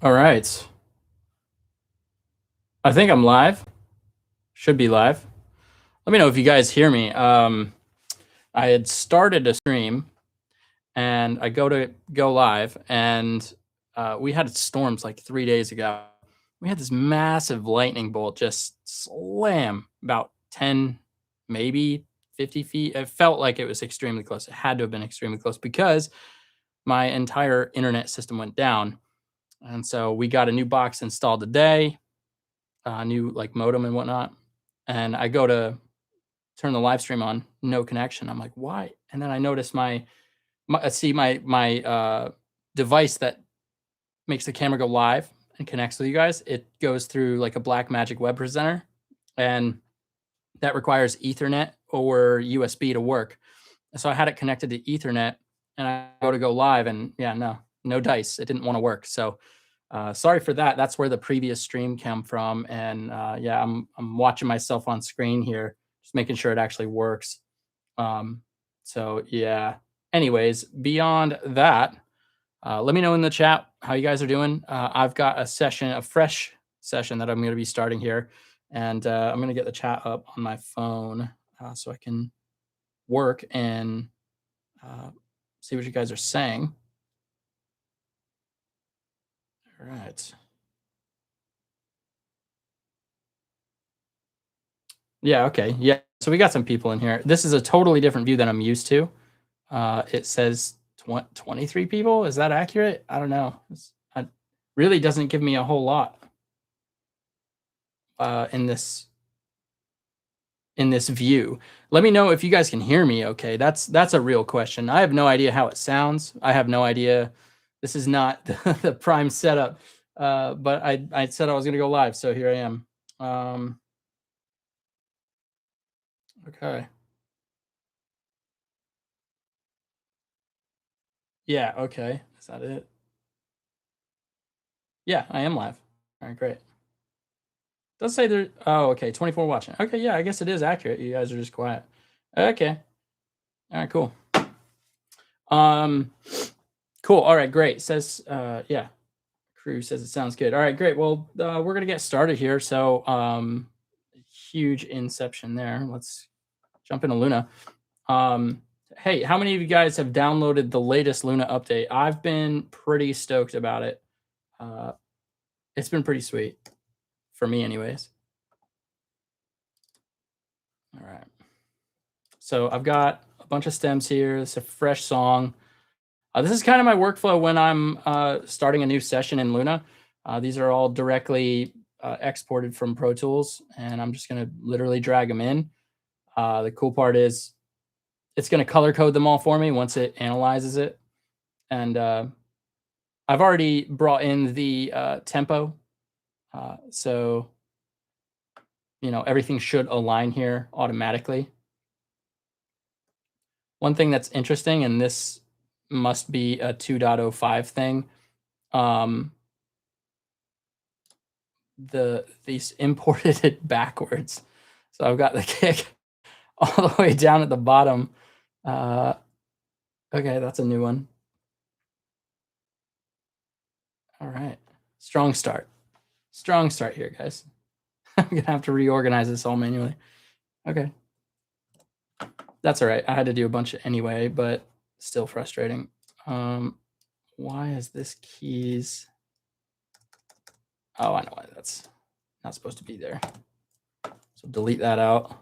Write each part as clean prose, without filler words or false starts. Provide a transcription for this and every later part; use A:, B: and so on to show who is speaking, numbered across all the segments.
A: All right. I think I'm live. Should be live. Let me know if you guys hear me. I had started a stream and I go live and we had storms like 3 days ago. We had this massive lightning bolt just slam about 10, maybe 50 feet. It felt like it was extremely close. It had to have been extremely close because my entire internet system went down. And so we got a new box installed today. New like modem and whatnot. And I go to turn the live stream on, no connection. I'm like, why? And then I notice my device that makes the camera go live and connects with you guys. It goes through like a Blackmagic web presenter, and that requires Ethernet or USB to work. So I had it connected to Ethernet, and I go live, and yeah, no dice. It didn't want to work. So sorry for that. That's where the previous stream came from, and yeah, I'm watching myself on screen here, just making sure it actually works. So yeah. Anyways, beyond that, let me know in the chat how you guys are doing. I've got a fresh session that I'm going to be starting here, and I'm going to get the chat up on my phone so I can work and see what you guys are saying. All right. Yeah, okay. Yeah. So we got some people in here. This is a totally different view than I'm used to. It says 23 people. Is that accurate? I don't know. It really doesn't give me a whole lot in this view. Let me know if you guys can hear me okay. That's a real question. I have no idea how it sounds. I have no idea. This is not the prime setup. But I said I was going to go live, so here I am. Okay. Yeah, okay. Is that it? Yeah, I am live. All right, great. Does say there. Oh, okay. 24 watching. Okay, yeah, I guess it is accurate. You guys are just quiet. Okay. All right, cool. Cool. All right, great. Says, yeah. Crew says it sounds good. All right, great. Well, we're gonna get started here. So, huge inception there. Let's jump into Luna. Hey, how many of you guys have downloaded the latest Luna update? I've been pretty stoked about it. It's been pretty sweet for me, anyways. All right. So I've got a bunch of stems here. It's a fresh song. This is kind of my workflow when I'm starting a new session in Luna. These are all directly exported from Pro Tools, and I'm just going to literally drag them in. The cool part is it's going to color code them all for me once it analyzes it. And I've already brought in the tempo. So, you know, everything should align here automatically. One thing that's interesting, and this must be a 2.05 thing, these imported it backwards. So I've got the kick all the way down at the bottom. Okay, that's a new one. All right, strong start here, guys. I'm gonna have to reorganize this all manually. Okay, that's all right. I had to do a bunch anyway, but still frustrating. Why is this keys? Oh, I know why that's not supposed to be there. So delete that out.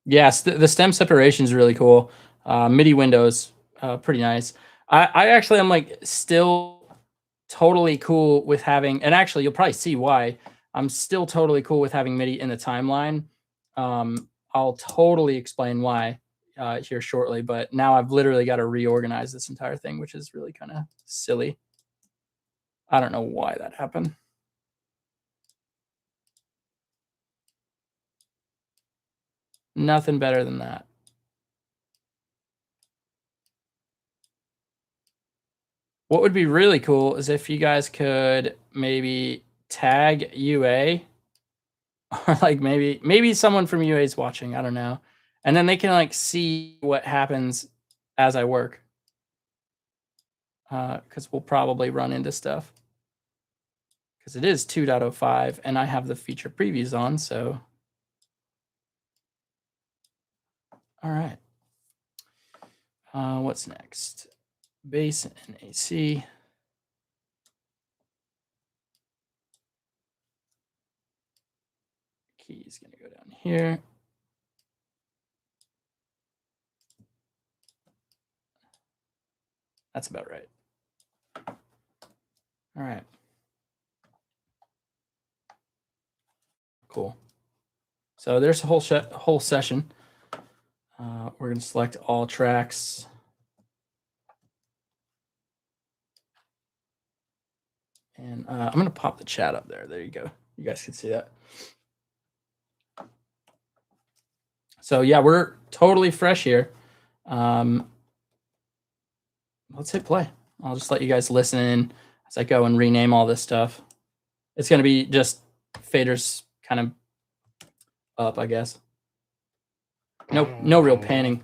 A: Yes, the stem separation is really cool. MIDI windows, pretty nice. I actually am like still totally cool with having, and actually you'll probably see why I'm still totally cool with having MIDI in the timeline. I'll totally explain why here shortly, but now I've literally got to reorganize this entire thing, which is really kind of silly. I don't know why that happened. Nothing better than that. What would be really cool is if you guys could maybe tag UA, or like maybe someone from UA is watching, I don't know. And then they can like see what happens as I work. because we'll probably run into stuff. Because it is 2.05 and I have the feature previews on, so. All right. What's next? Bass and AC. Key is going to go down here. That's about right. All right. Cool. So there's a whole session. We're going to select all tracks. And I'm going to pop the chat up there. There you go. You guys can see that. So yeah, we're totally fresh here. Let's hit play. I'll just let you guys listen in as I go and rename all this stuff. It's going to be just faders kind of up, I guess. No real panning.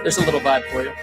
A: There's a little vibe for you.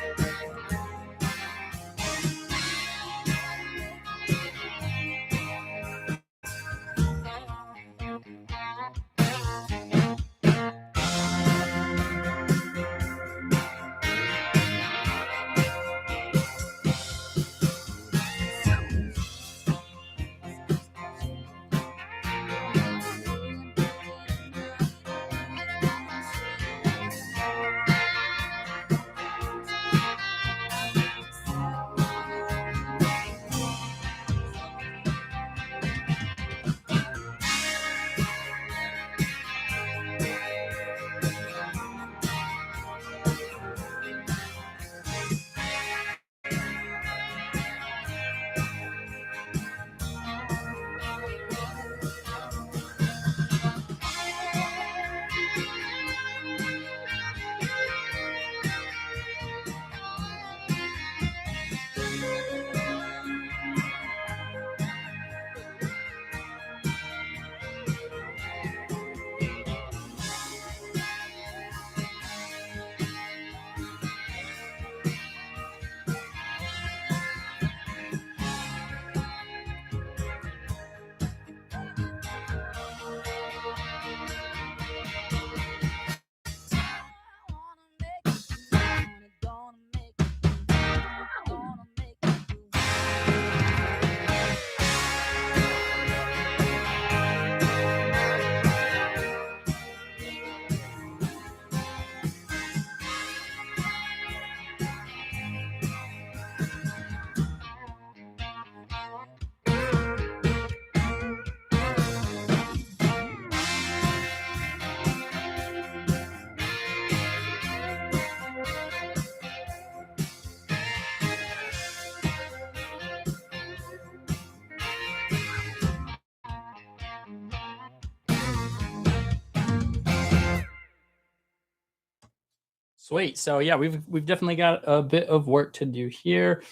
A: Sweet. So yeah, we've definitely got a bit of work to do here.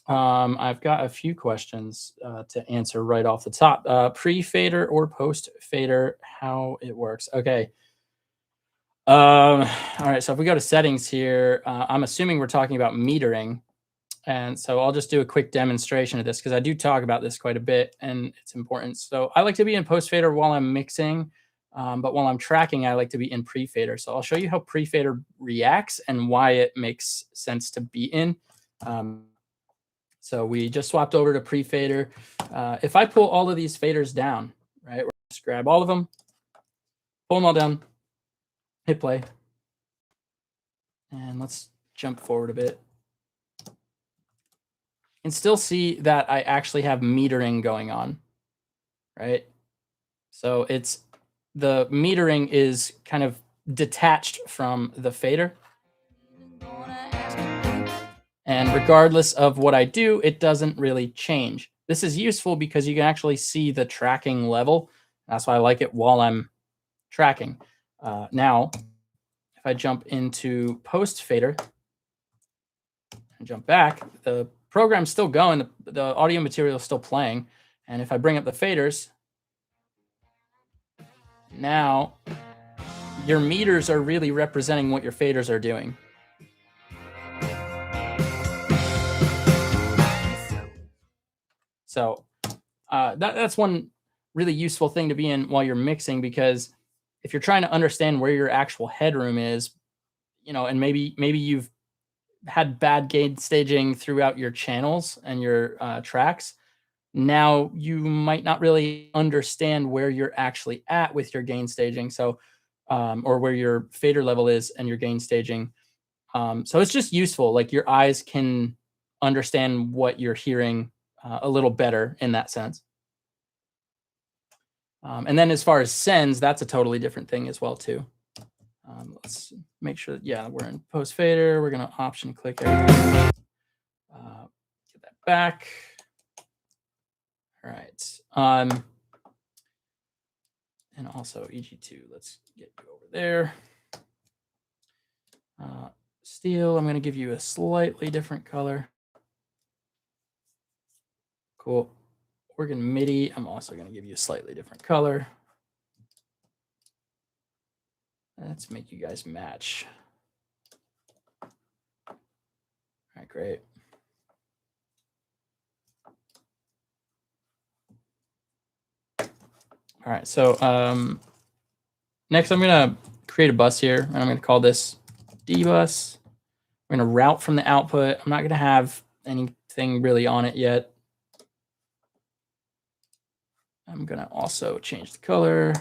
A: I've got a few questions to answer right off the top. Pre-fader or post-fader, how it works. Okay. All right. So if we go to settings here, I'm assuming we're talking about metering. And so I'll just do a quick demonstration of this because I do talk about this quite a bit and it's important. So I like to be in post-fader while I'm mixing. But while I'm tracking, I like to be in pre-fader. So I'll show you how pre-fader reacts and why it makes sense to be in. So we just swapped over to pre-fader. If I pull all of these faders down, right, just grab all of them, pull them all down, hit play. And let's jump forward a bit. You can still see that I actually have metering going on, right? So it's the metering is kind of detached from the fader. And regardless of what I do, it doesn't really change. This is useful because you can actually see the tracking level. That's why I like it while I'm tracking. Now, if I jump into post fader and jump back, the program's still going, the audio material is still playing. And if I bring up the faders, now your meters are really representing what your faders are doing. So that's one really useful thing to be in while you're mixing, because if you're trying to understand where your actual headroom is, and maybe you've had bad gain staging throughout your channels and your tracks, now you might not really understand where you're actually at with your gain staging. So, or where your fader level is and your gain staging. So it's just useful. Like your eyes can understand what you're hearing a little better in that sense. And then as far as sends, that's a totally different thing as well too. Let's make sure that, yeah, we're in post fader. We're going to option click everything. Get that back. All right. And also EG2, let's get you over there. Steel, I'm going to give you a slightly different color. Cool. Organ MIDI, I'm also going to give you a slightly different color. Let's make you guys match. All right, great. All right, so next I'm going to create a bus here, and I'm going to call this D bus. We're going to route from the output. I'm not going to have anything really on it yet. I'm going to also change the color.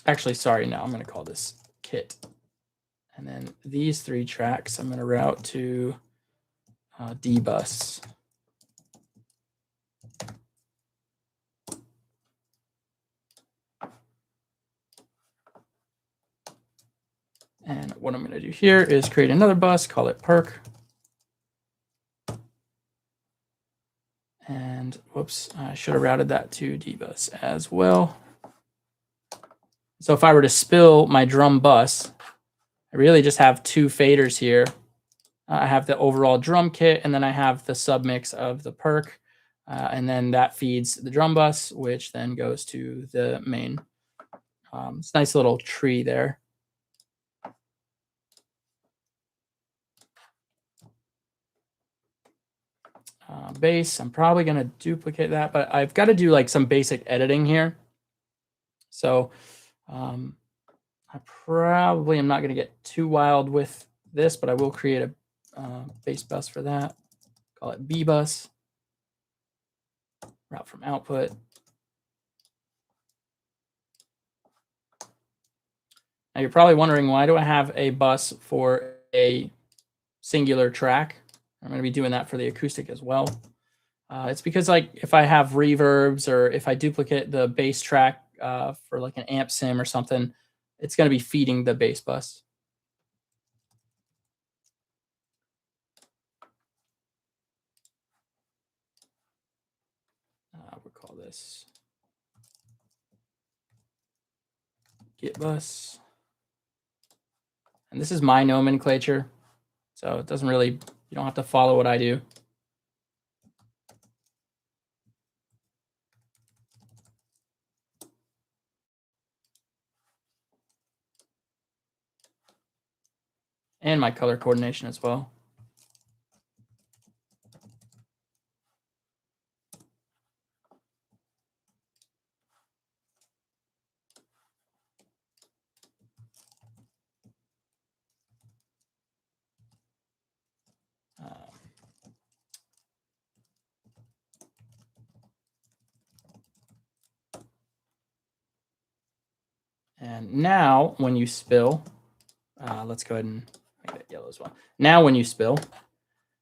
A: Actually, sorry, no, I'm going to call this kit. And then these 3 tracks, I'm going to route to D bus. And what I'm going to do here is create another bus, call it perk. And whoops, I should have routed that to D bus as well. So if I were to spill my drum bus, I really just have 2 faders here. I have the overall drum kit, and then I have the submix of the perk. And then that feeds the drum bus, which then goes to the main. It's a nice little tree there. Bass, I'm probably going to duplicate that, but I've got to do like some basic editing here. So I probably am not going to get too wild with this, but I will create a bass bus for that. Call it B bus. Route from output. Now you're probably wondering, why do I have a bus for a singular track? I'm going to be doing that for the acoustic as well. It's because, like, if I have reverbs or if I duplicate the bass track for like an amp sim or something, it's going to be feeding the bass bus. We'll call this Git bus. And this is my nomenclature, so it doesn't really, you don't have to follow what I do. And my color coordination as well. And now when you spill, let's go ahead and make that yellow as well. Now when you spill,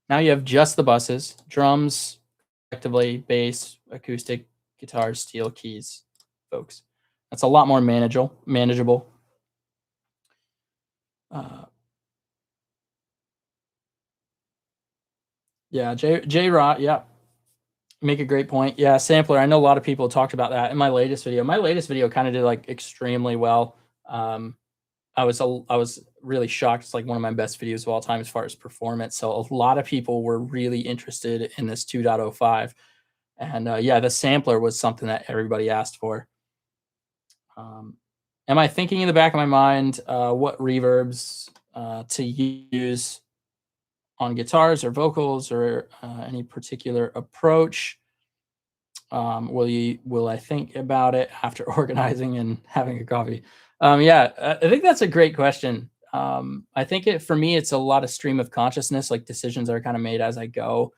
A: now you have just the buses, drums, effectively bass, acoustic, guitars, steel keys, folks. That's a lot more manageable. Yeah, J-Rot, yeah. Make a great point. Yeah, sampler. I know a lot of people talked about that in my latest video. My latest video kind of did like extremely well. I was really shocked. It's like one of my best videos of all time as far as performance. So a lot of people were really interested in this 2.05. And yeah, the sampler was something that everybody asked for. Am I thinking in the back of my mind what reverbs to use on guitars or vocals or any particular approach? Will I think about it after organizing and having a coffee? Yeah, I think that's a great question. I think for me, it's a lot of stream of consciousness, like decisions are kind of made as I go.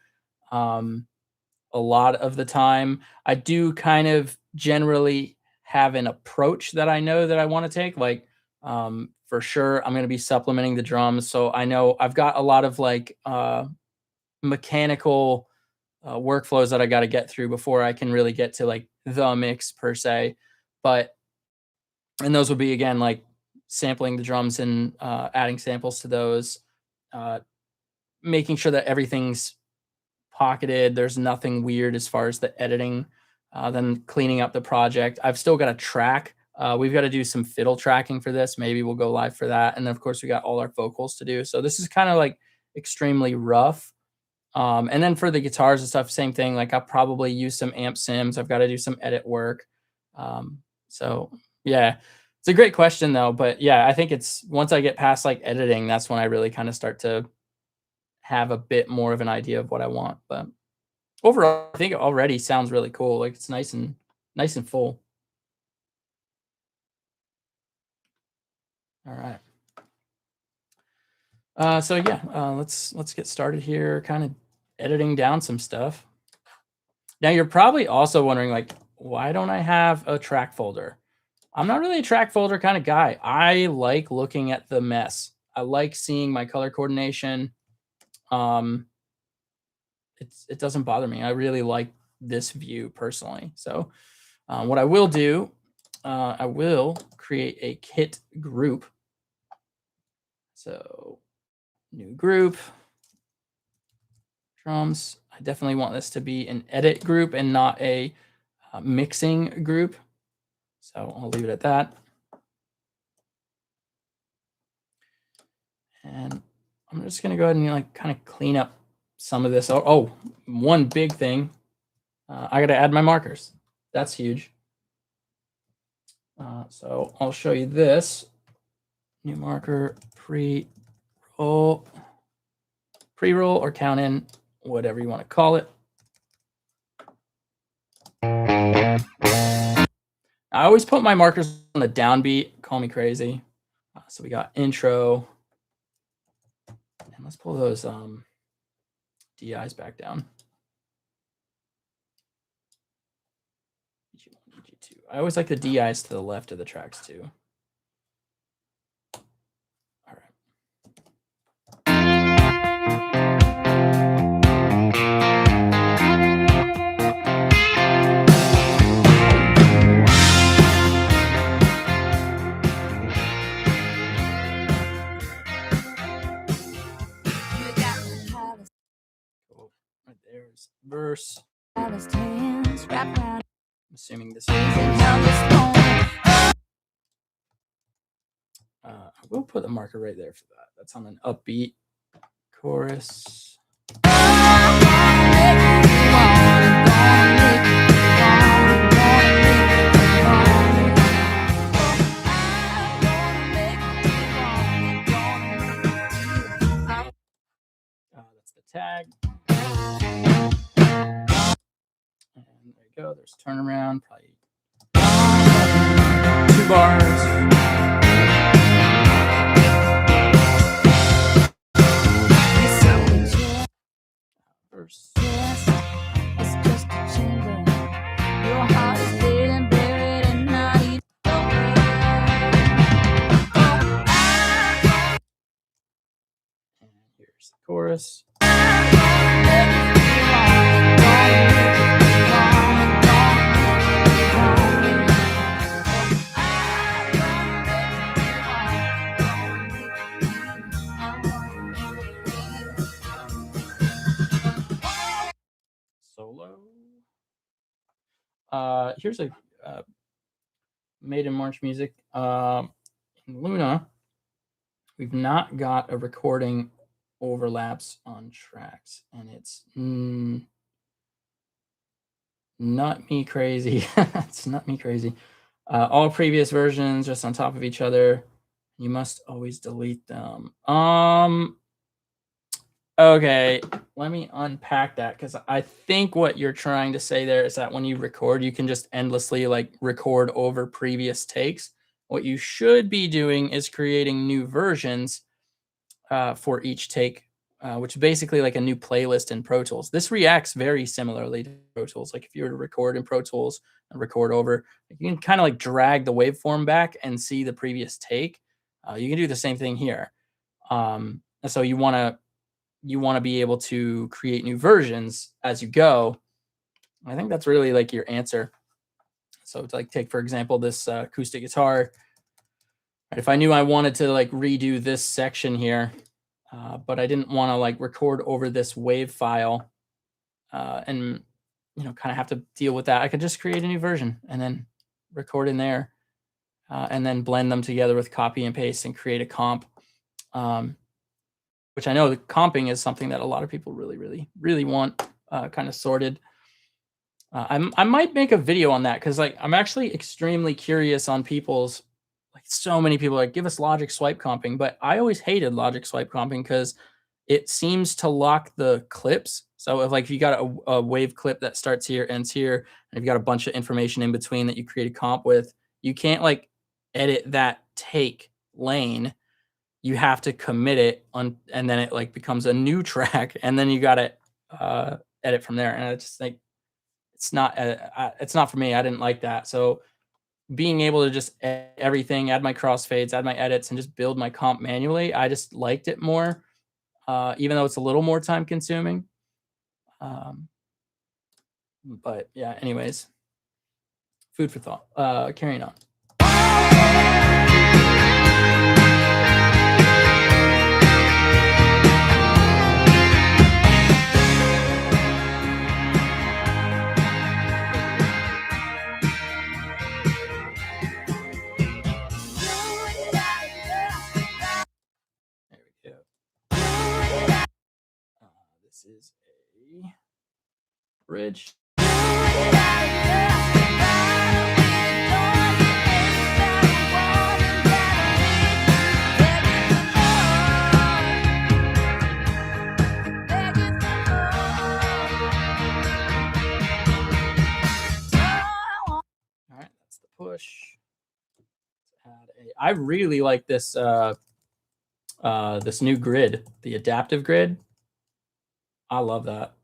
A: A lot of the time, I do kind of generally have an approach that I know that I want to take. Like, for sure, I'm going to be supplementing the drums. So I know I've got a lot of like mechanical workflows that I got to get through before I can really get to like the mix per se. And those would be, again, like sampling the drums and adding samples to those, making sure that everything's pocketed. There's nothing weird as far as the editing, then cleaning up the project. I've still got a track. We've got to do some fiddle tracking for this. Maybe we'll go live for that. And then of course we got all our vocals to do. So this is kind of like extremely rough. And then for the guitars and stuff, same thing. Like I'll probably use some amp sims. I've got to do some edit work. So yeah, it's a great question though. But yeah, I think it's once I get past like editing, that's when I really kind of start to have a bit more of an idea of what I want. But overall, I think it already sounds really cool. Like it's nice and full. All right. So yeah, let's get started here, kind of editing down some stuff. Now you're probably also wondering, like, why don't I have a track folder? I'm not really a track folder kind of guy. I like looking at the mess. I like seeing my color coordination. It doesn't bother me. I really like this view personally. So what I will do, I will create a kit group. So new group, drums. I definitely want this to be an edit group and not a mixing group. So I'll leave it at that. And I'm just going to go ahead and like kind of clean up some of this. Oh, one big thing. I got to add my markers. That's huge. So I'll show you this. New marker, pre-roll or count in, whatever you want to call it. I always put my markers on the downbeat. Call me crazy. So we got intro. And let's pull those DIs back down. EG1, EG2. I always like the DIs to the left of the tracks too. All right. There's verse. I'm assuming this is I will put a marker right there for that. That's on an upbeat chorus. That's the tag. And there you go. There's turnaround, probably 2 bars. Verse. And here's the chorus. solo. Here's a made in March music. In Luna, we've not got a recording overlaps on tracks, and it's not me crazy. It's not me crazy. All previous versions just on top of each other. You must always delete them. Okay, let me unpack that, because I think what you're trying to say there is that when you record, you can just endlessly like record over previous takes. What you should be doing is creating new versions for each take, which is basically like a new playlist in Pro Tools. This reacts very similarly to Pro Tools. Like if you were to record in Pro Tools and record over, you can kind of like drag the waveform back and see the previous take. You can do the same thing here. And so you want to be able to create new versions as you go. I think that's really like your answer. So to like take, for example, this acoustic guitar. If I knew I wanted to like redo this section here, but I didn't want to like record over this wave file and, you know, kind of have to deal with that, I could just create a new version and then record in there and then blend them together with copy and paste and create a comp. Which I know the comping is something that a lot of people really want kind of sorted. I might make a video on that, because like I'm actually extremely curious on people's, like so many people like give us Logic swipe comping, but I always hated Logic swipe comping because it seems to lock the clips. So if you got a wave clip that starts here, ends here, and you've got a bunch of information in between that you create a comp with, you can't like edit that take lane. You have to commit it on, and then it like becomes a new track, and then you got to edit from there. And it's just like, it's not for me. I didn't like that. So being able to just edit everything, add my crossfades, add my edits, and just build my comp manually, I just liked it more, even though it's a little more time consuming. But yeah, anyways, food for thought. Carrying on. This is a bridge. All right, that's the push. I really like this this new grid, the adaptive grid. I love that.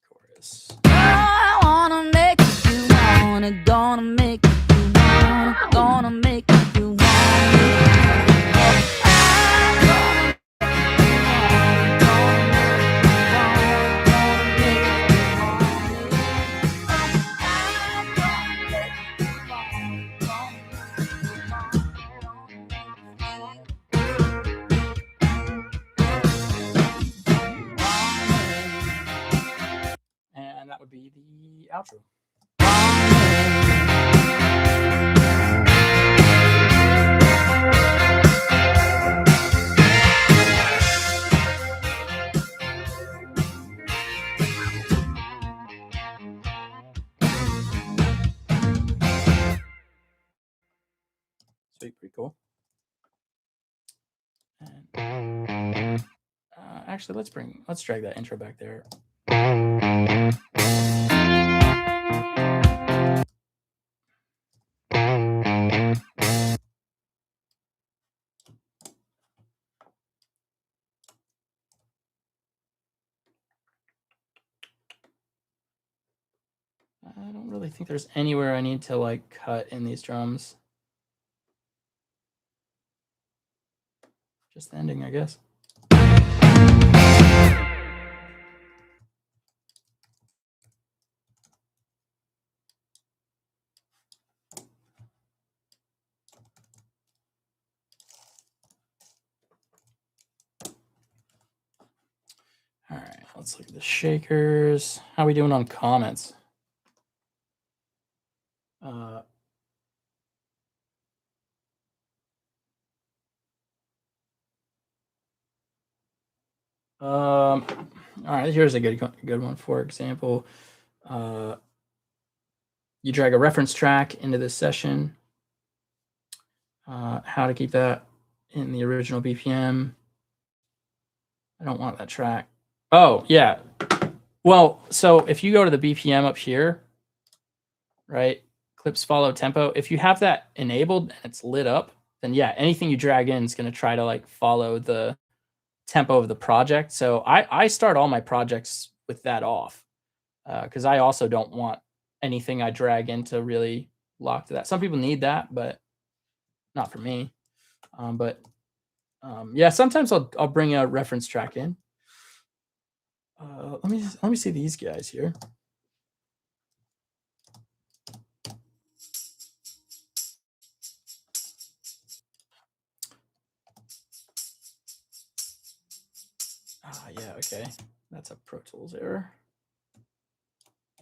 A: Chorus. I wanna make you wanna, gonna make you wanna, gonna make you wanna. And that would be the outro. Sweet, pretty cool. And, actually, let's drag that intro back there. I don't really think there's anywhere I need to like cut in these drums. Just the ending, I guess. All right, let's look at the shakers. How are we doing on comments? All right, here's a good one. For example, you drag a reference track into this session. How to keep that in the original BPM. I don't want that track. Oh, yeah. Well, so if you go to the BPM up here, right, clips follow tempo, if you have that enabled and it's lit up, then yeah, anything you drag in is going to try to like follow the tempo of the project. So I start all my projects with that off because I also don't want anything I drag in to really lock to that. Some people need that, but not for me. Yeah, sometimes I'll bring a reference track in. Let me see these guys here. Yeah, okay. That's a Pro Tools error.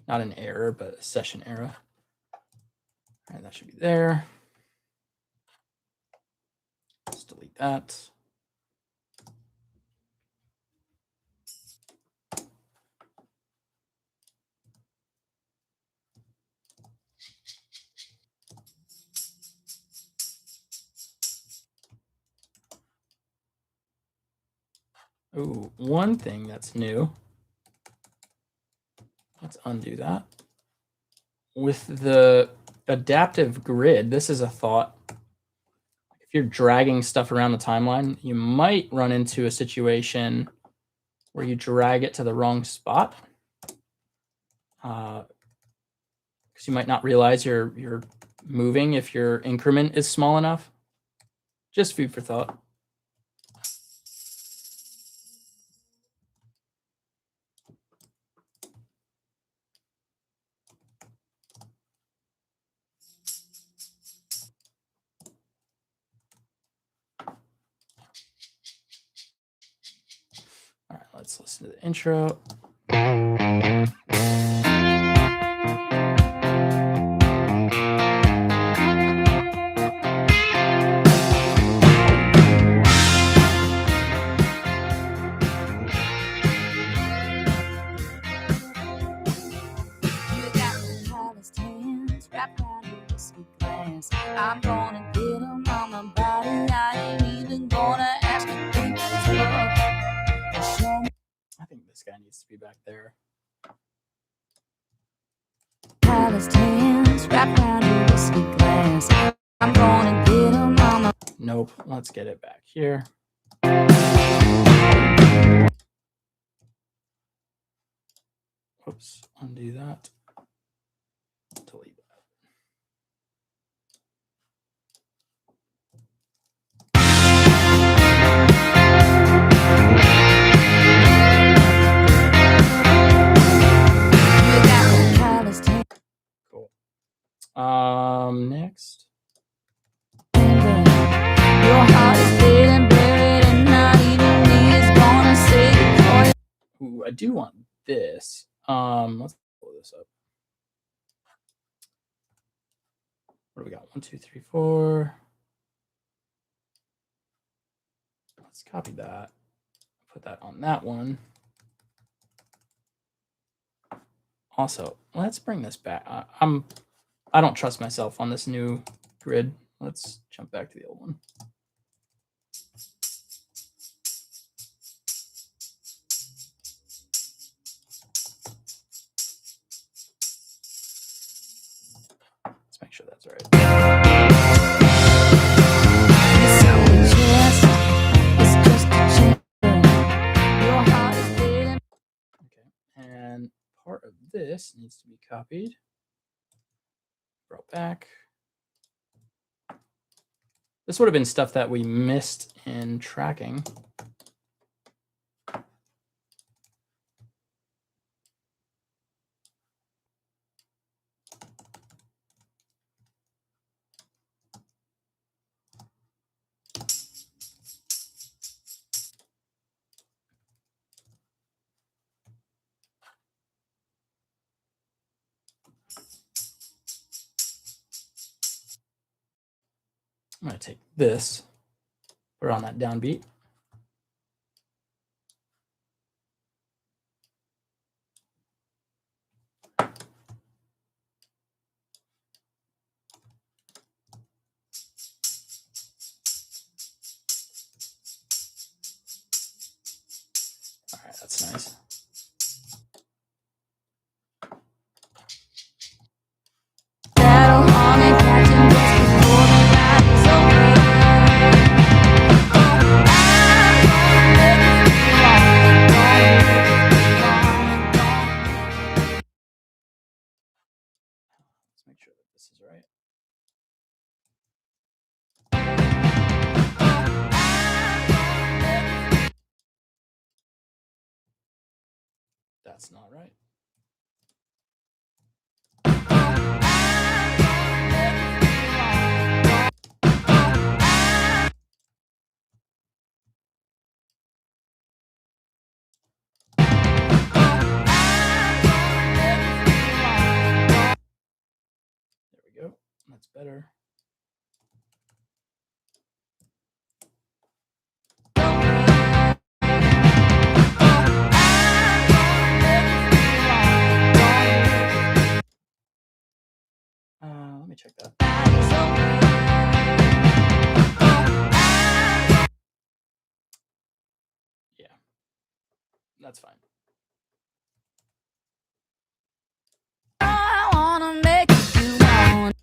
A: Not an error, but a session error. All right, that should be there. Let's delete that. Ooh, one thing that's new. Let's undo that. With the adaptive grid, this is a thought. If you're dragging stuff around the timeline, you might run into a situation where you drag it to the wrong spot. Because you might not realize you're moving if your increment is small enough. Just food for thought. All right, let's listen to the intro. I'm gonna get them on my body. I ain't even gonna ask you to I think this guy needs to be back there. I'm gonna get them on my... Nope, let's get it back here. Oops, undo that. Delete that. Cool. Next. Ooh, I do want this. Let's pull this up. What do we got? 1, 2, 3, 4. Let's copy that. Put that on that one. Also, let's bring this back. I don't trust myself on this new grid. Let's jump back to the old one. Let's make sure that's right. Okay, and part of this needs to be copied. Brought back. This would have been stuff that we missed in tracking. I'm going to take this, put it on that downbeat. All right, that's nice. Let's make sure that this is right. That's not right. There we go. That's better. Let me check that. Yeah, that's fine. I wanna make you want.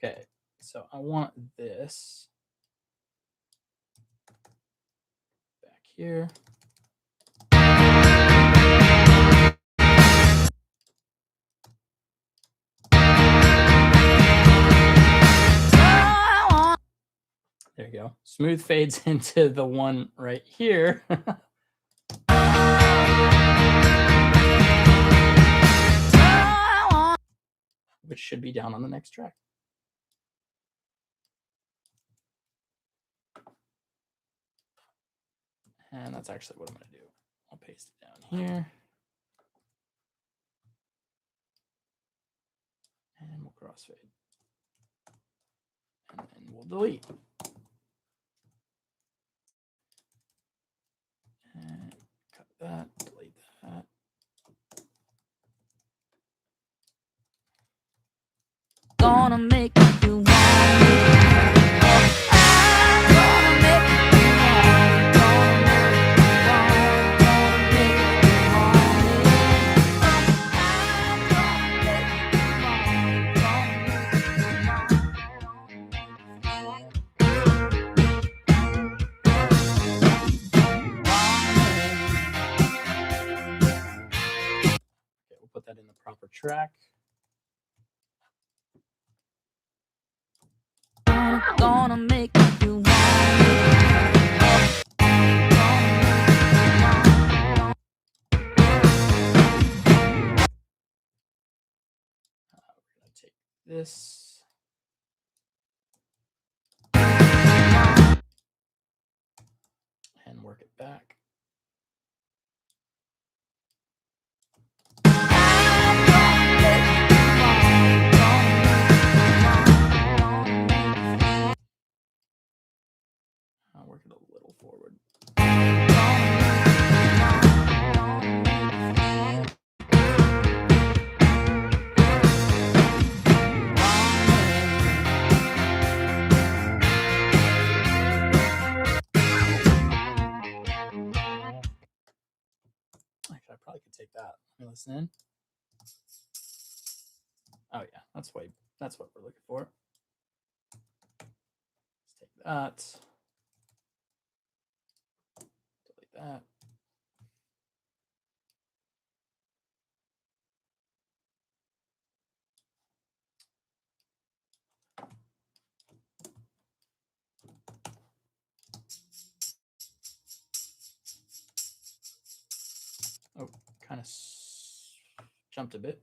A: Okay, so I want this back here. There you go. Smooth fades into the one right here. Which should be down on the next track. And that's actually what I'm going to do. I'll paste it down here. And we'll crossfade. And then we'll delete. And cut that, delete that. Gonna make you want put that in the proper track. Gonna make you want we're gonna take this and work it back. I'll work it a little forward. Actually, I probably could take that. Let me listen in. Oh yeah, that's what we're looking for. Let's take that. Delete that. Oh, kind of jumped a bit.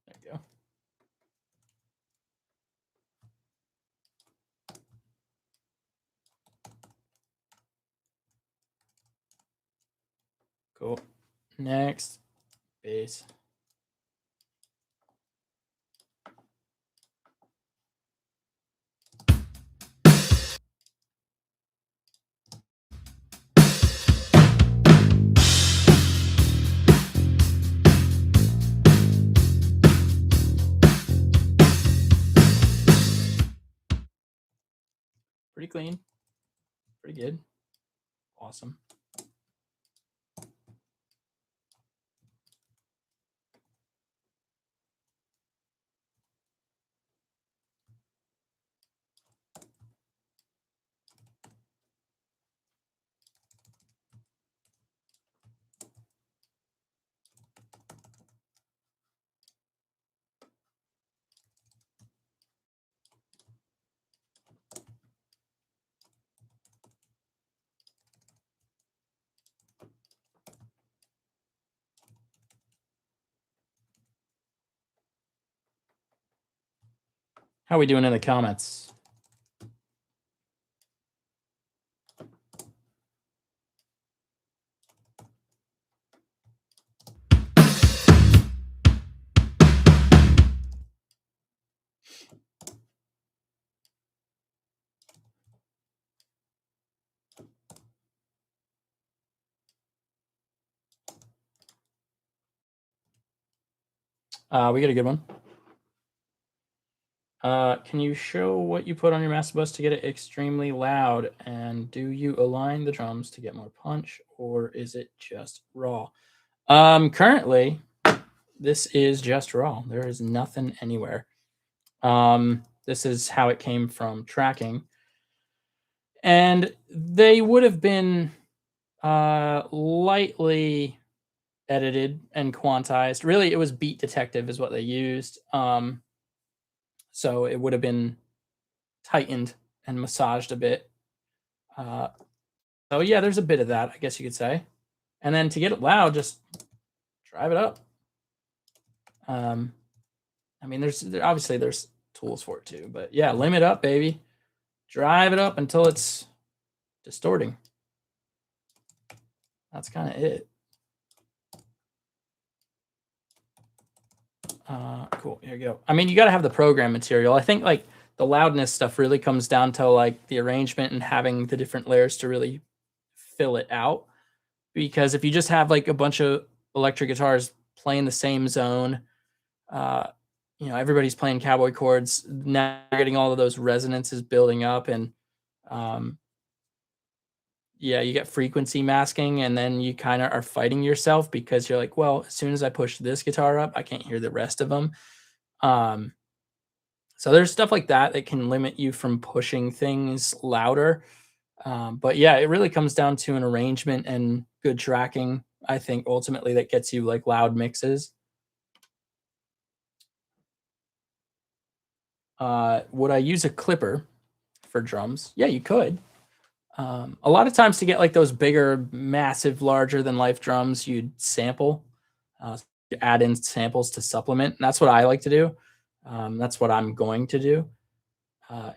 A: There you go. Cool. Next, bass. Pretty clean. Pretty good. Awesome. How are we doing in the comments? We got a good one. Can you show what you put on your master bus to get it extremely loud? And do you align the drums to get more punch, or is it just raw? Currently, this is just raw. There is nothing anywhere. This is how it came from tracking. And they would have been lightly edited and quantized. Really, it was Beat Detective is what they used. So it would have been tightened and massaged a bit. So yeah, there's a bit of that, I guess you could say. And then to get it loud, just drive it up. I mean, obviously there's tools for it too, but yeah, limit up, baby. Drive it up until it's distorting. That's kind of it. Cool. Here you go. I mean, you got to have the program material. I think like the loudness stuff really comes down to like the arrangement and having the different layers to really fill it out. Because if you just have like a bunch of electric guitars playing the same zone, you know, everybody's playing cowboy chords. Now you're getting all of those resonances building up, and yeah, you get frequency masking, and then you kind of are fighting yourself because you're like, well, as soon as I push this guitar up, I can't hear the rest of them. So there's stuff like that that can limit you from pushing things louder. But yeah, it really comes down to an arrangement and good tracking. I think ultimately that gets you like loud mixes. Would I use a clipper for drums? Yeah, you could. A lot of times to get like those bigger, massive, larger than life drums, you'd sample, you add in samples to supplement. And that's what I like to do. That's what I'm going to do.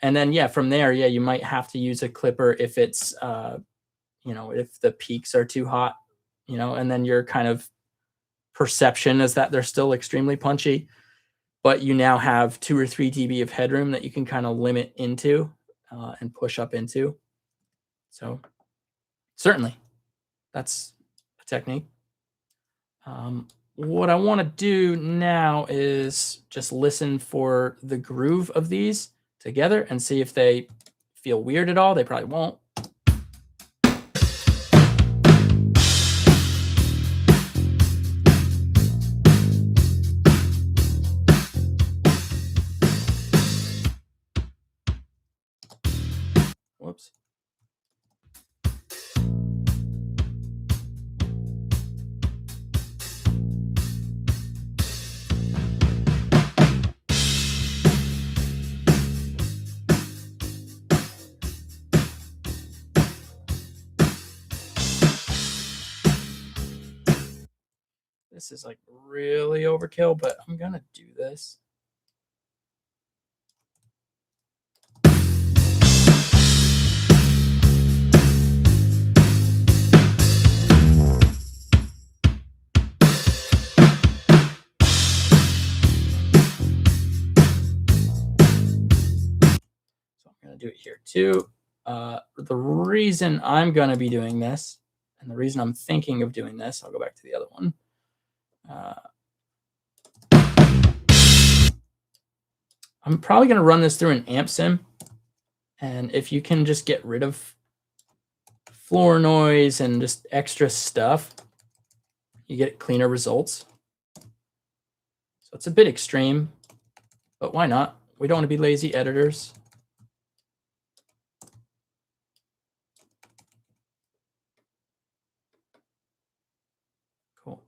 A: And then, yeah, from there, yeah, you might have to use a clipper if it's, you know, if the peaks are too hot, you know, and then your kind of perception is that they're still extremely punchy, but you now have 2 or 3 dB of headroom that you can kind of limit into and push up into. So certainly that's a technique. What I want to do now is just listen for the groove of these together and see if they feel weird at all. They probably won't. Whoops. This is like really overkill, but I'm gonna do this. do it here too. The reason I'm going to be doing this, and the reason I'm thinking of doing this, I'll go back to the other one. I'm probably going to run this through an amp sim. And if you can just get rid of floor noise and just extra stuff, you get cleaner results. So it's a bit extreme, but why not? We don't want to be lazy editors. Cool.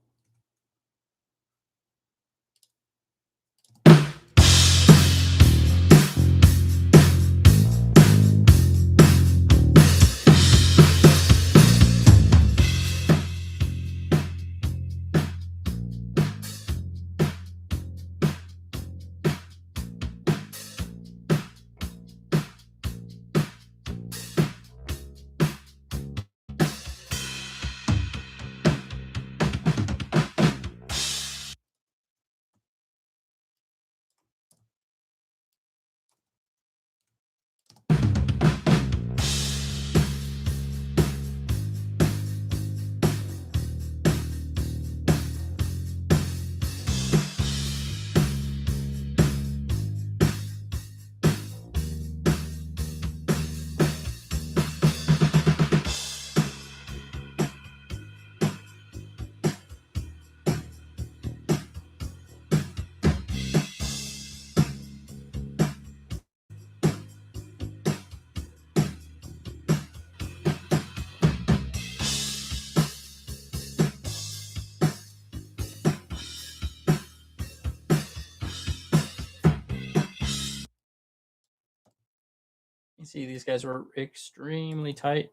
A: You see, these guys were extremely tight.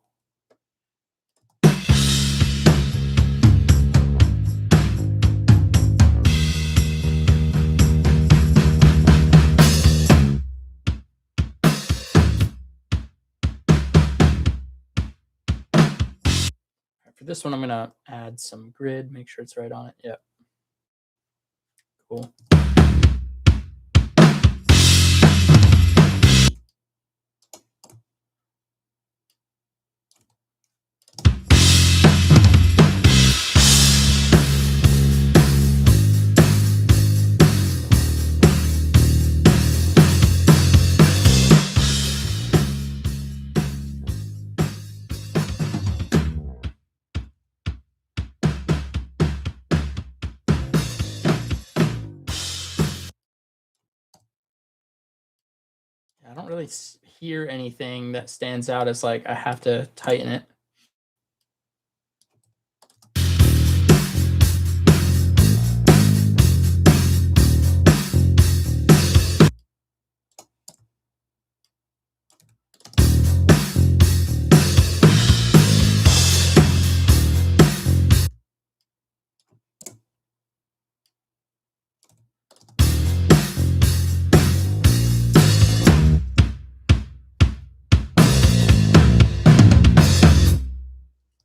A: For this one, I'm going to add some grid, make sure it's right on it. Yep. Cool. I don't really hear anything that stands out as like I have to tighten it.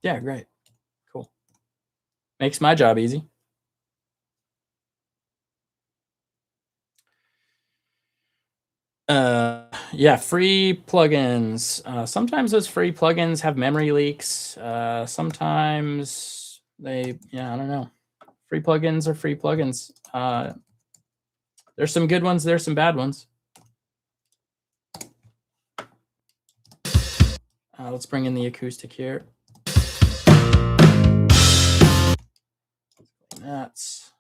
A: Yeah, great. Cool. Makes my job easy. Yeah, free plugins. Sometimes those free plugins have memory leaks. Sometimes they, yeah, I don't know. Free plugins are free plugins. There's some good ones, there's some bad ones. Let's bring in the acoustic here. That's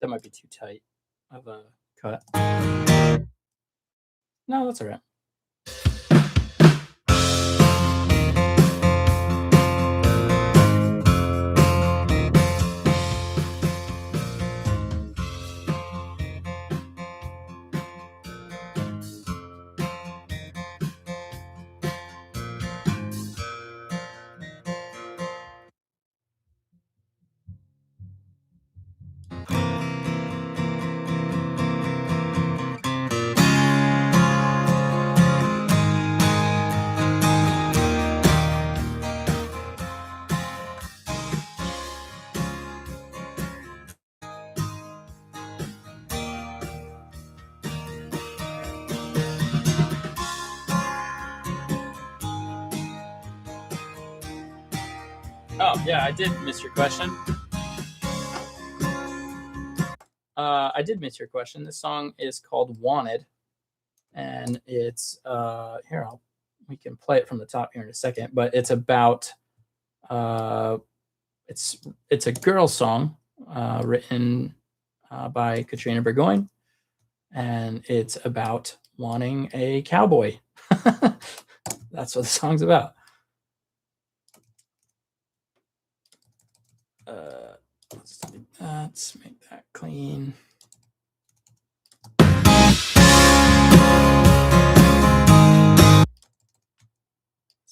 A: That might be too tight of a cut. No, that's all right. Oh, yeah, I did miss your question. I did miss your question. This song is called Wanted, and it's here. We can play it from the top here in a second, but it's about it's a girl song written by Katrina Burgoyne, and it's about wanting a cowboy. That's what the song's about. Let's do that. Let's make that clean. Let's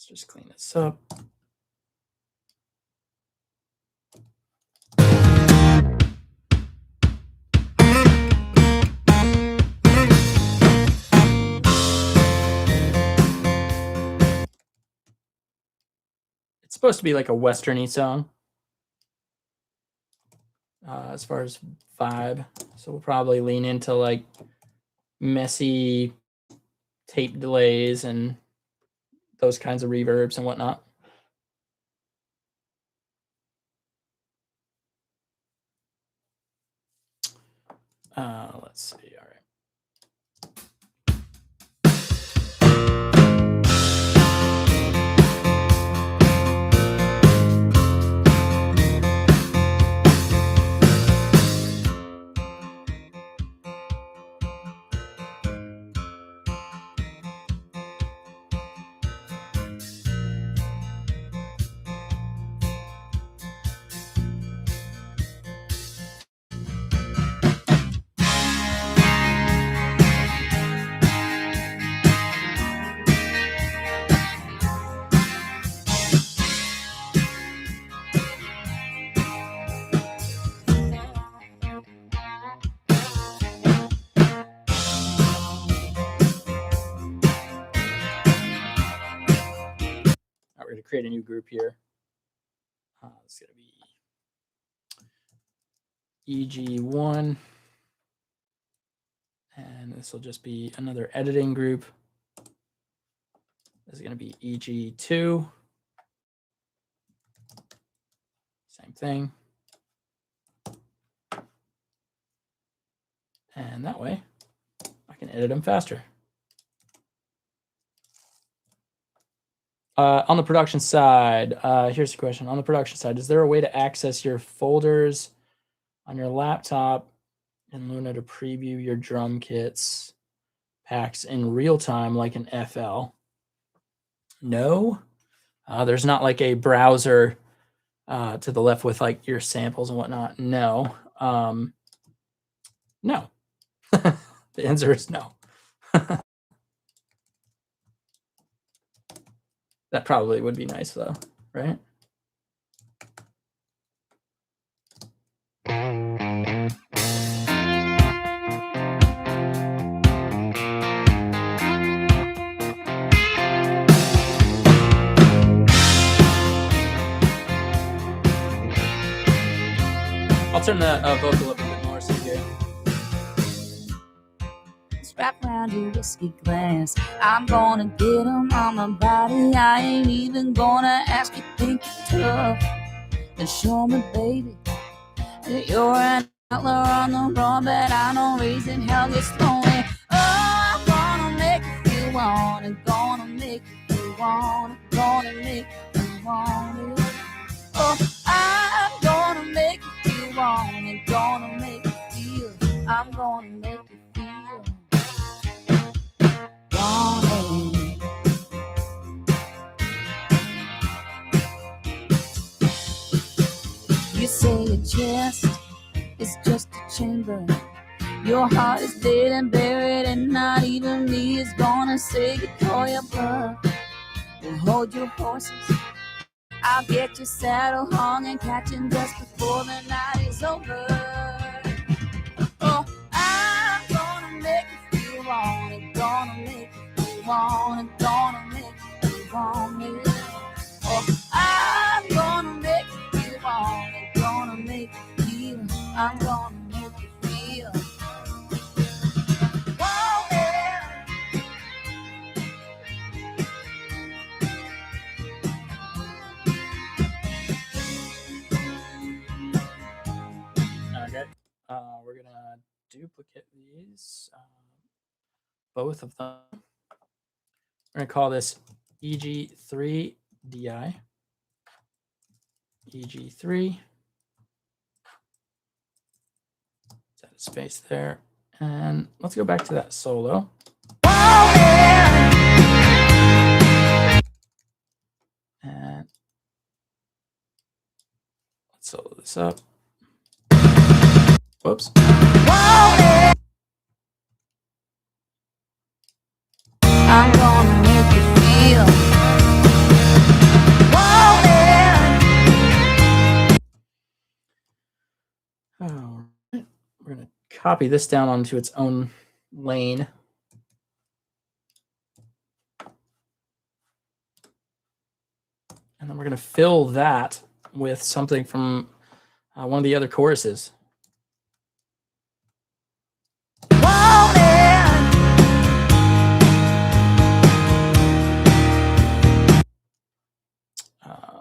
A: just clean this up. It's supposed to be like a westerny song as far as vibe. So we'll probably lean into like messy tape delays and those kinds of reverbs and whatnot. Let's see. All right. We're going to create a new group here. It's going to be EG1. And this will just be another editing group. This is going to be EG2. Same thing. And that way, I can edit them faster. On the production side, here's the question. On the production side, is there a way to access your folders on your laptop in Luna to preview your drum kits packs in real time like an FL? No. There's not like a browser to the left with like your samples and whatnot. No. No. The answer is no. That probably would be nice though, right? I'll turn the vocal up a bit more so you hear.
B: Wrap around your whiskey glass. I'm gonna get 'em on my body. I ain't even gonna ask you, think you're tough. And show me, baby, that you're an outlaw on the run, but I know raising hell gets lonely. Oh, I'm gonna make you feel wanted. Gonna make you feel wanted. Gonna make you feel wanted. Oh, I'm gonna make you feel wanted. Gonna make you feel You say your chest is just a chamber. Your heart is dead and buried, and not even me is gonna say you call your bluff. We'll hold your horses. I'll get your saddle hung and catching just before the night is over. Oh, I'm gonna make you feel wrong, and gonna make you feel wrong, and gonna make you feel wrong, yeah. Oh, I'm gonna make you feel wrong, and gonna make you feel. I'm gonna make you feel. Wrong, yeah.
A: Okay. We're gonna duplicate these, both of them. We're gonna call this EG3DI. EG3. Set a space there, and let's go back to that solo. And let's solo this up. Whoops.
B: I'm gonna make you feel.
A: All right. We're going to copy this down onto its own lane. And then we're going to fill that with something from one of the other choruses.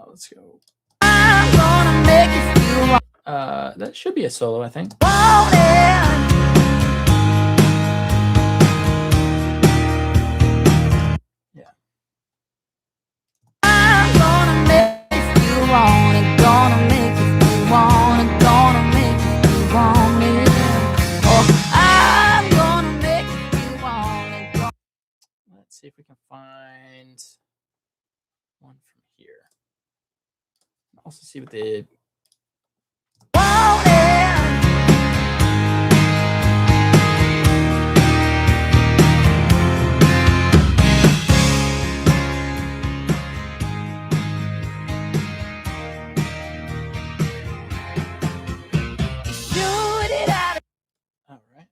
A: Let's go.
B: I'm gonna make you feel.
A: That should be a solo, I think. Yeah.
B: I'm gonna make you feel wrong, and gonna make you feel wrong, and gonna make you feel wrong, yeah. Oh, I'm gonna make you feel wrong, and gonna.
A: Let's see if we can find one from here. Also see what the all right.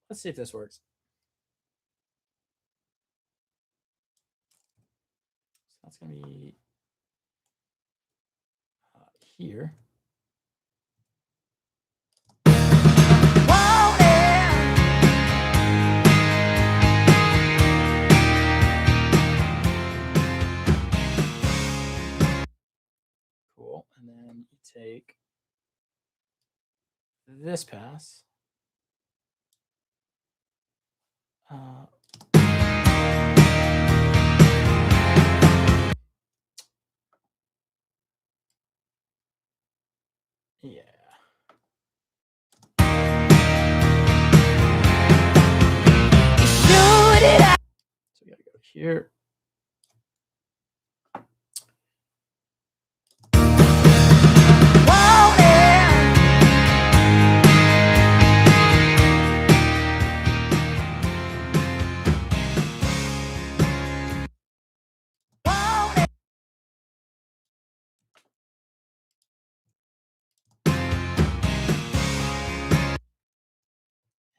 A: Let's see if this works. So that's going to be here. Cool. And then you take this pass. Yeah. So we gotta go here.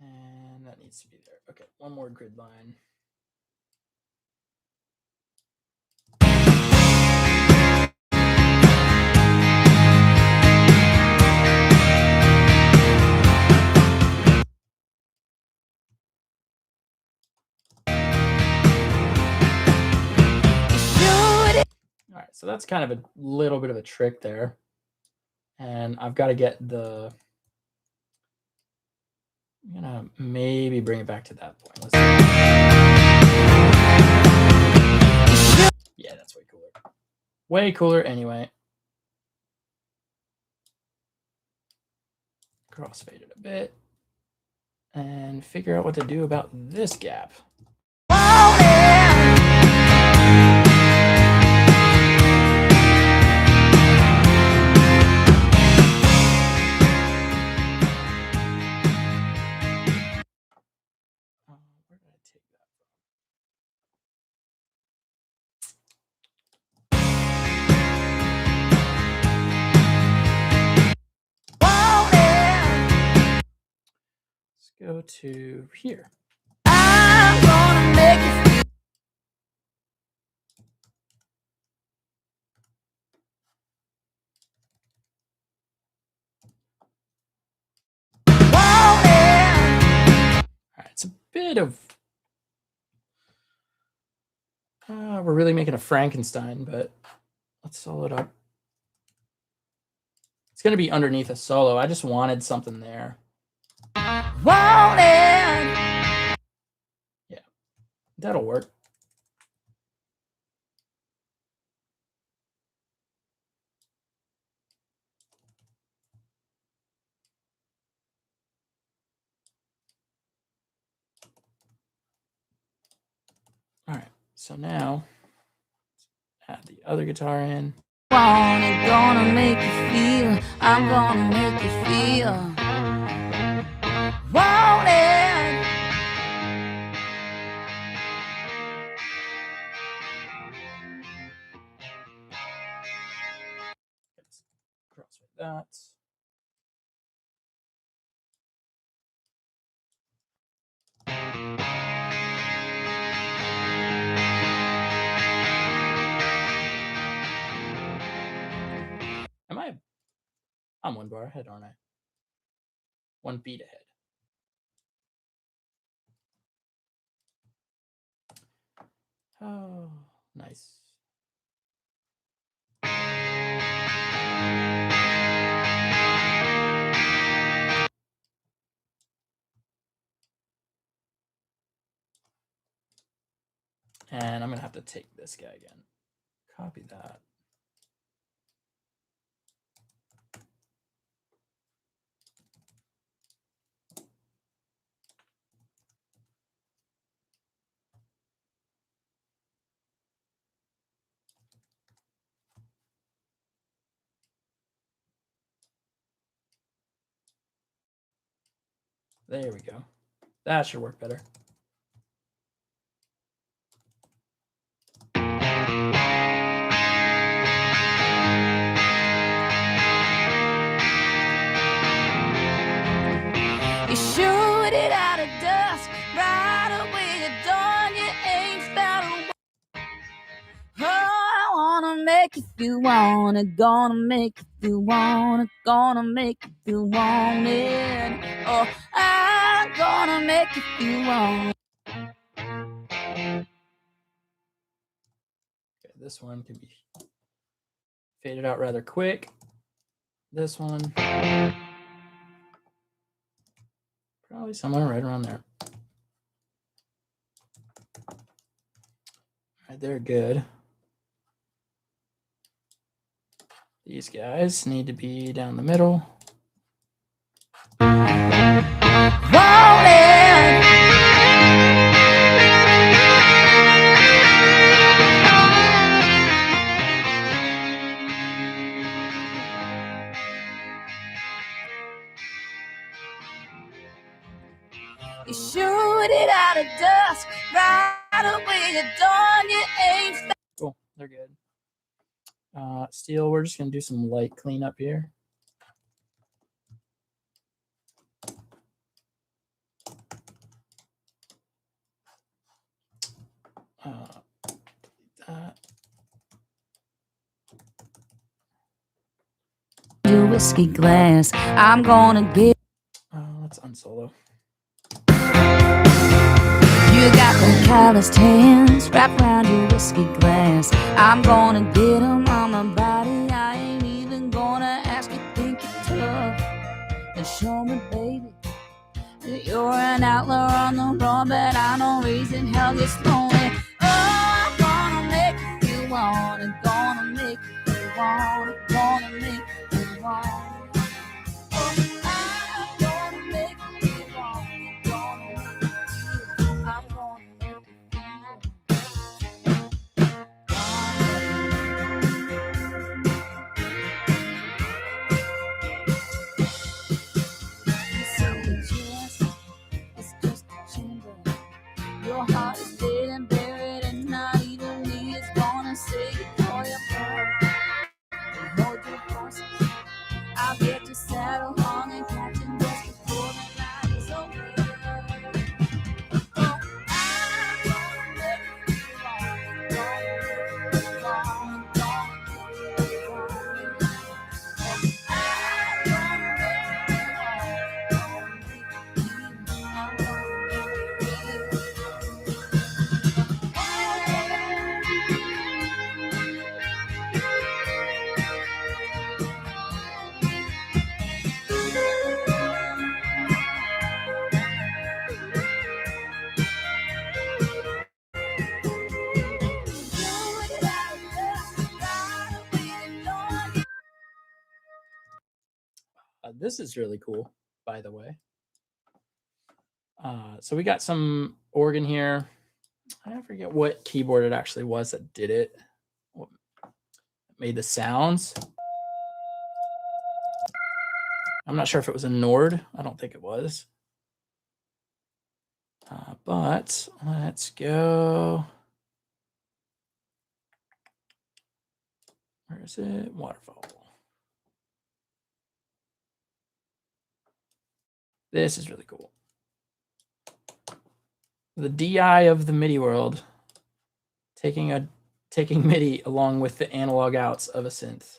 A: And that needs to be there. Okay, one more grid line. All right, so that's kind of a little bit of a trick there. And I've got to get the, I'm gonna maybe bring it back to that point. Let's see. Yeah, that's way cooler. Way cooler anyway. Crossfade it a bit and figure out what to do about this gap. go to here.
B: I'm gonna make you feel.
A: All right, it's a bit of we're really making a Frankenstein, but let's solo it up. It's gonna be underneath a solo. I just wanted something there. Yeah, that'll work. All right, so now add the other guitar in.
B: Gonna make you feel. I'm gonna make you feel. Want it.
A: Cross with that. I'm one bar ahead, aren't I? One beat ahead. Oh, nice. And I'm gonna have to take this guy again. Copy that. There we go. That should work better.
B: You shoot it out of dusk, right away at dawn. You ain't found a way. Oh, I wanna make you feel wanted, gonna make you feel wanted, gonna make you feel wanted. Oh, I'm gonna make you feel wanted.
A: Okay, this one can be faded out rather quick. This one, probably somewhere right around there. All right, they're good. These guys need to be down the middle.
B: You shoot it out of dusk, right away at dawn. You ain't.
A: Cool, they're good. Steel, we're just gonna do some light cleanup here. That.
B: Your whiskey glass, I'm gonna get.
A: Let's unsolo.
B: You got the calloused hands wrapped around your whiskey glass. I'm gonna get them on my body. I ain't even gonna ask you, think you're tough. And show me, baby, that you're an outlaw on the run, but I know reason hell gets lonely. Oh, I'm gonna make you feel wanted, gonna make you feel wanted, gonna make you feel wanted. Your heart is dead and buried, and not even me is gonna say it for you. Hold your horses. I
A: This is really cool, by the way. So we got some organ here. I forget what keyboard it actually was that did it. What made the sounds. I'm not sure if it was a Nord. I don't think it was. But let's go. Where is it? Waterfall. This is really cool. The DI of the MIDI world, taking MIDI along with the analog outs of a synth.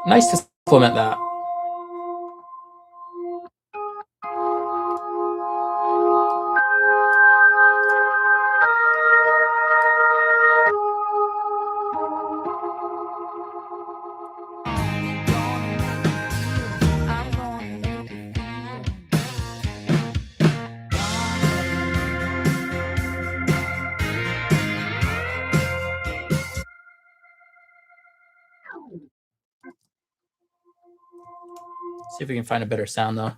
A: Nice to implement that. See if we can find a better sound though.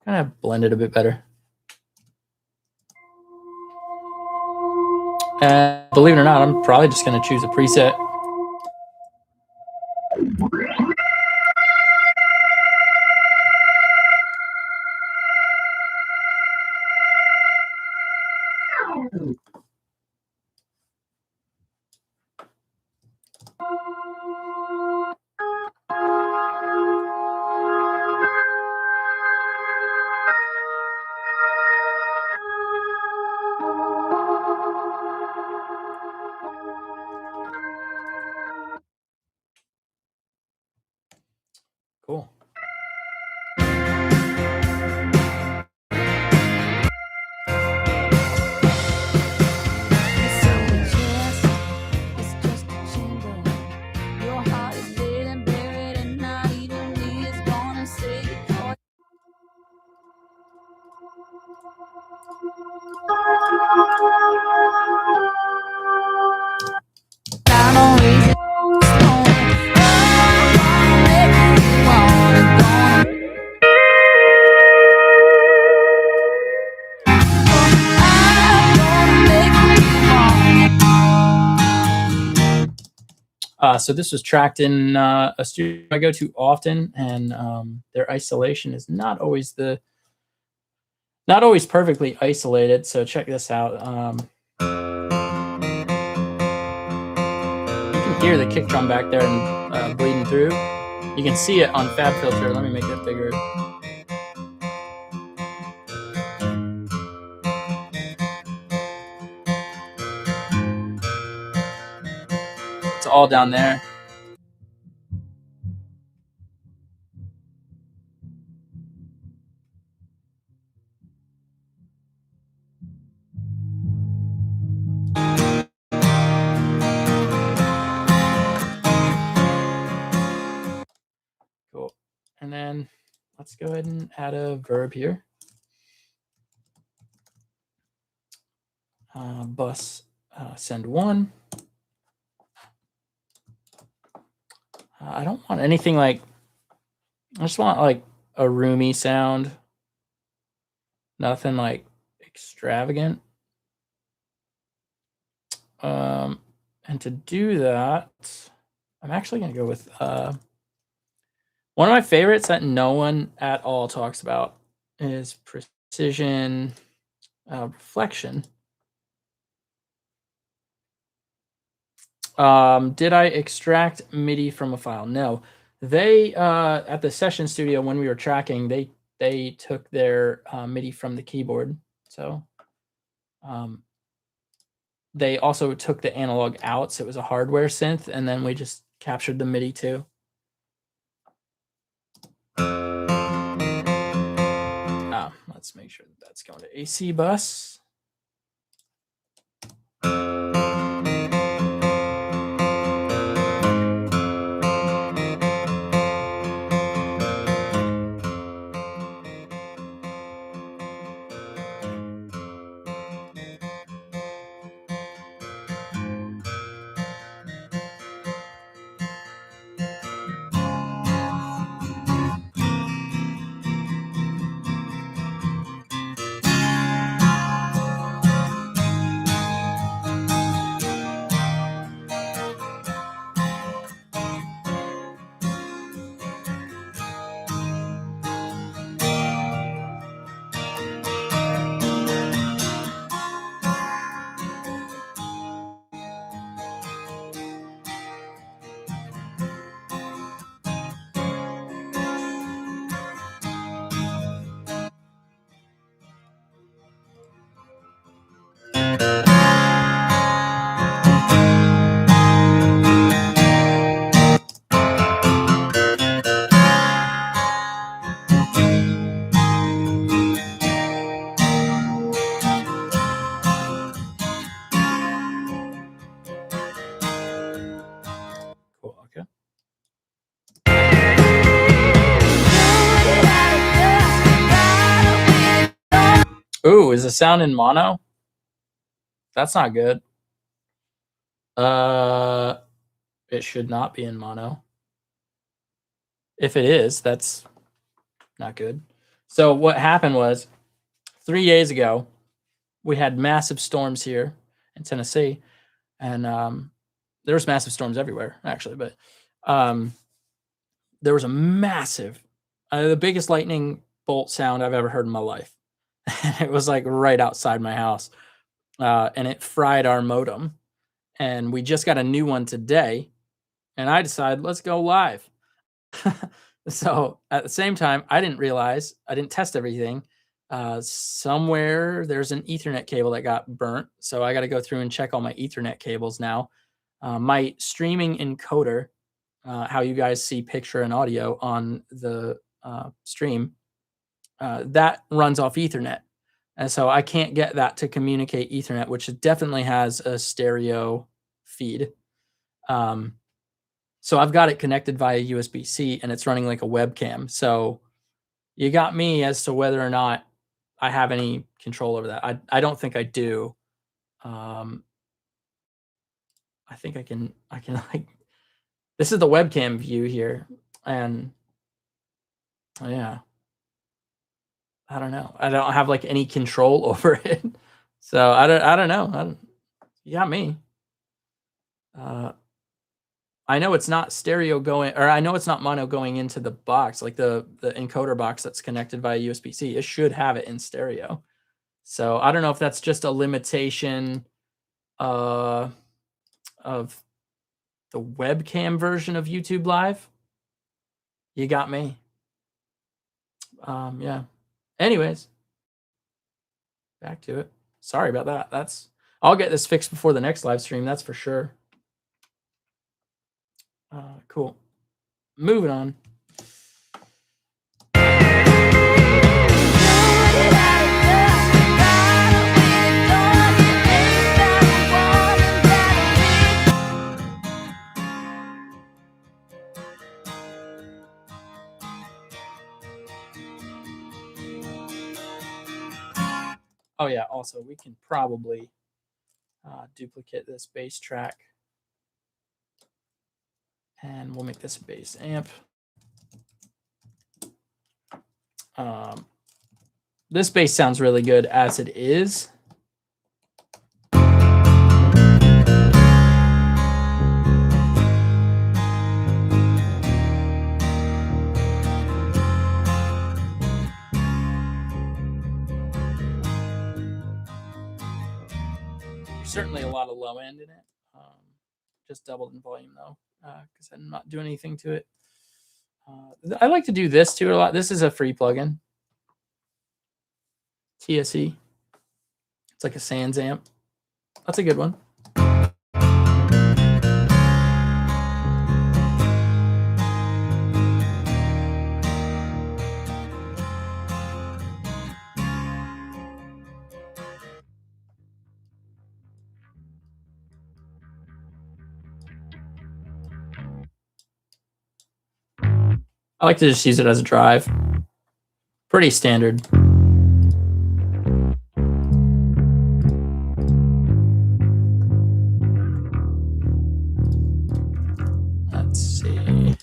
A: Kind of blend it a bit better. And believe it or not, I'm probably just going to choose a preset. Cool. So this was tracked in a studio I go to often, and their isolation is not always perfectly isolated. So check this out. You can hear the kick drum back there and bleeding through. You can see it on Fab Filter. Let me make that bigger. It's all down there. Cool. And then let's go ahead and add a verb here. Bus send 1. I don't want anything like, I just want like a roomy sound. Nothing like extravagant. And to do that, I'm actually going to go with one of my favorites that no one at all talks about is precision reflection. Did I extract MIDI from a file? No. They at the session studio when we were tracking, they took their MIDI from the keyboard. So they also took the analog out, so it was a hardware synth, and then we just captured the MIDI too. Let's make sure that that's going to AC bus. Cool, okay. Ooh, is the sound in mono? That's not good. It should not be in mono. If it is, that's not good. So what happened was 3 days ago, we had massive storms here in Tennessee, and there was massive storms everywhere, actually, but there was a massive, the biggest lightning bolt sound I've ever heard in my life. It was like right outside my house, and it fried our modem. And we just got a new one today, and I decided, let's go live. So at the same time, I didn't realize, I didn't test everything. Somewhere there's an Ethernet cable that got burnt. So I got to go through and check all my Ethernet cables now. My streaming encoder, how you guys see picture and audio on the stream, that runs off Ethernet. And so I can't get that to communicate Ethernet, which definitely has a stereo feed. So I've got it connected via USB-C, and it's running like a webcam. So you got me as to whether or not I have any control over that. I don't think I do. I think I can like, this is the webcam view here, and yeah, I don't know. I don't have like any control over it. So I don't know. You got me. I know it's not stereo going, or I know it's not mono going into the box, like the encoder box that's connected via USB-C. It should have it in stereo. So I don't know if that's just a limitation of the webcam version of YouTube Live. You got me. Yeah. Anyways, back to it. Sorry about that. I'll get this fixed before the next live stream. That's for sure. Cool. Moving on. Oh yeah, also we can probably duplicate this bass track, and we'll make this a bass amp. This bass sounds really good as it is. Certainly a lot of low end in it. Just doubled in volume though, because I'm not doing anything to it. I like to do this too a lot. This is a free plugin. TSE. It's like a Sans amp. That's a good one. I like to just use it as a drive. Pretty standard. Let's see.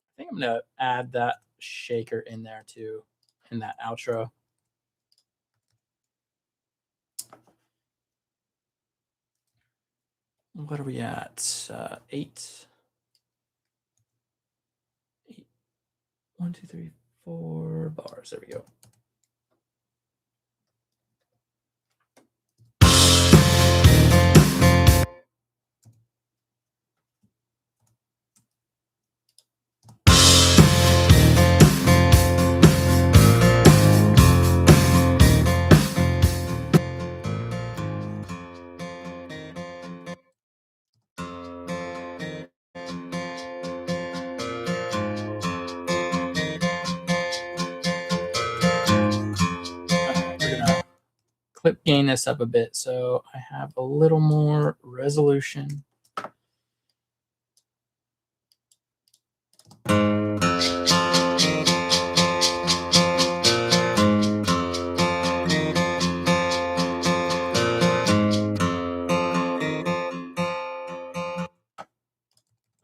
A: I think I'm gonna add that shaker in there too, in that outro. What are we at? 8. 1, 2, 3, 4 bars. There we go. Clip gain this up a bit so I have a little more resolution.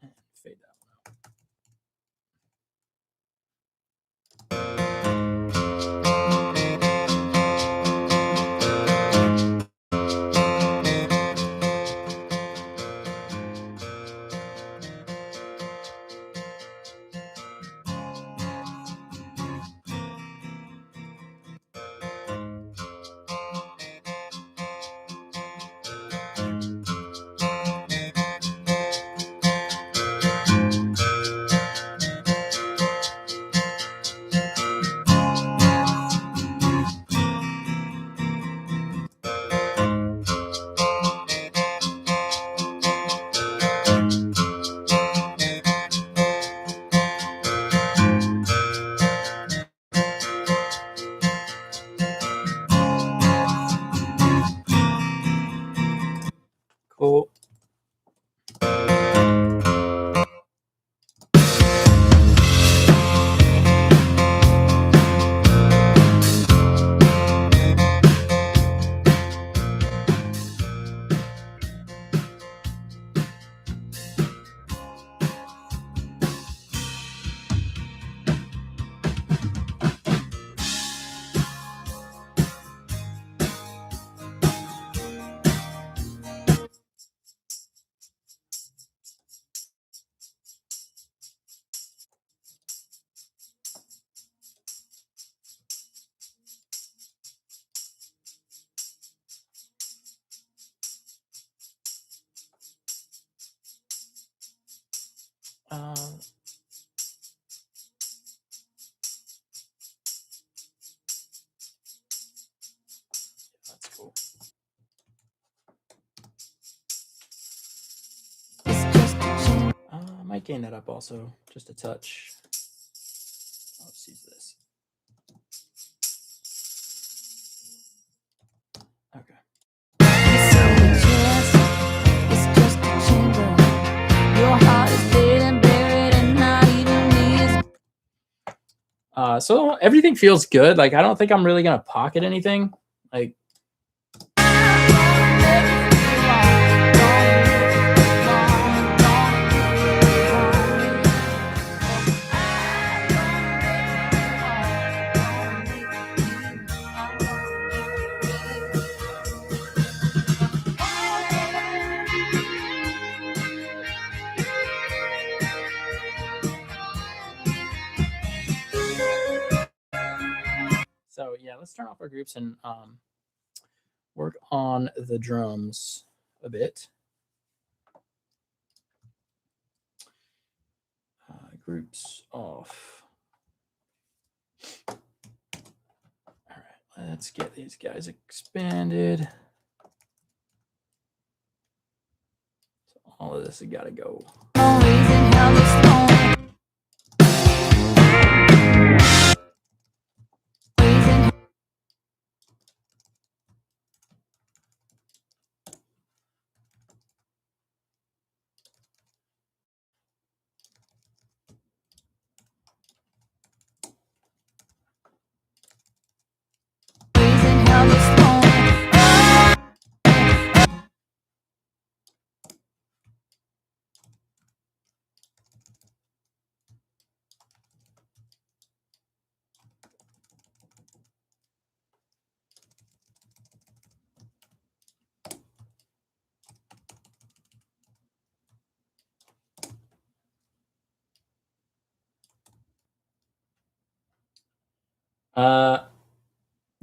A: And fade that one out. That's cool. I might gain that up also, just a touch. Let's use this. Okay. So everything feels good. Like, I don't think I'm really gonna pocket anything. Like, so yeah, let's turn off our groups and work on the drums a bit. Groups off. All right, let's get these guys expanded. So all of this has got to go.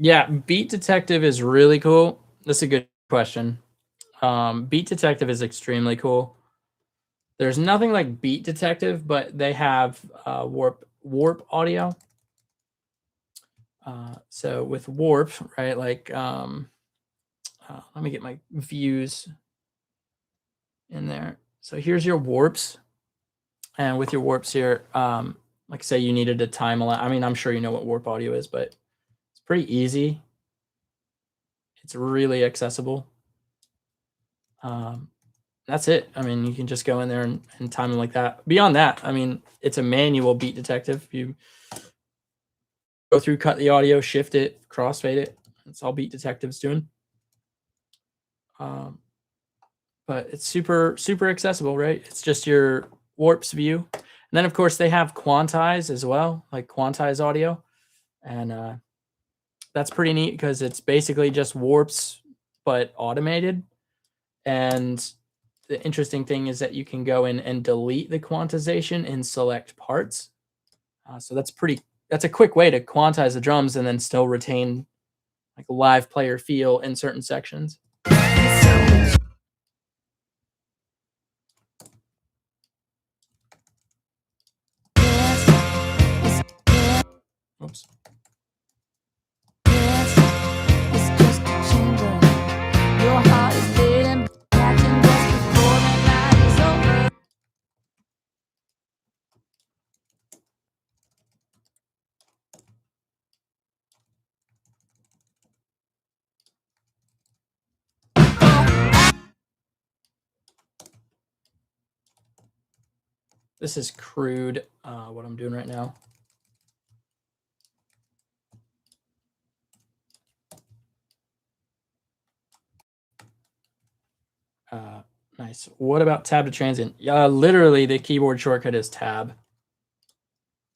A: Yeah, Beat Detective is really cool. That's a good question. Beat Detective is extremely cool. There's nothing like Beat Detective, but they have warp audio. So with warp, right? Like, let me get my views in there. So here's your warps, and with your warps here, like say you needed a time I mean, I'm sure you know what warp audio is, but it's pretty easy. It's really accessible. That's it. I mean, you can just go in there and time them like that. Beyond that, I mean, it's a manual Beat Detective. You go through, cut the audio, shift it, crossfade it. That's all Beat Detective's doing. But it's super, super accessible, right? It's just your warps view. And then, of course, they have quantize as well, like quantize audio. And that's pretty neat because it's basically just warps, but automated. And the interesting thing is that you can go in and delete the quantization in select parts. So that's a quick way to quantize the drums and then still retain like a live player feel in certain sections. Oops. This is crude, what I'm doing right now. Nice. What about tab to transient? Yeah, literally the keyboard shortcut is tab.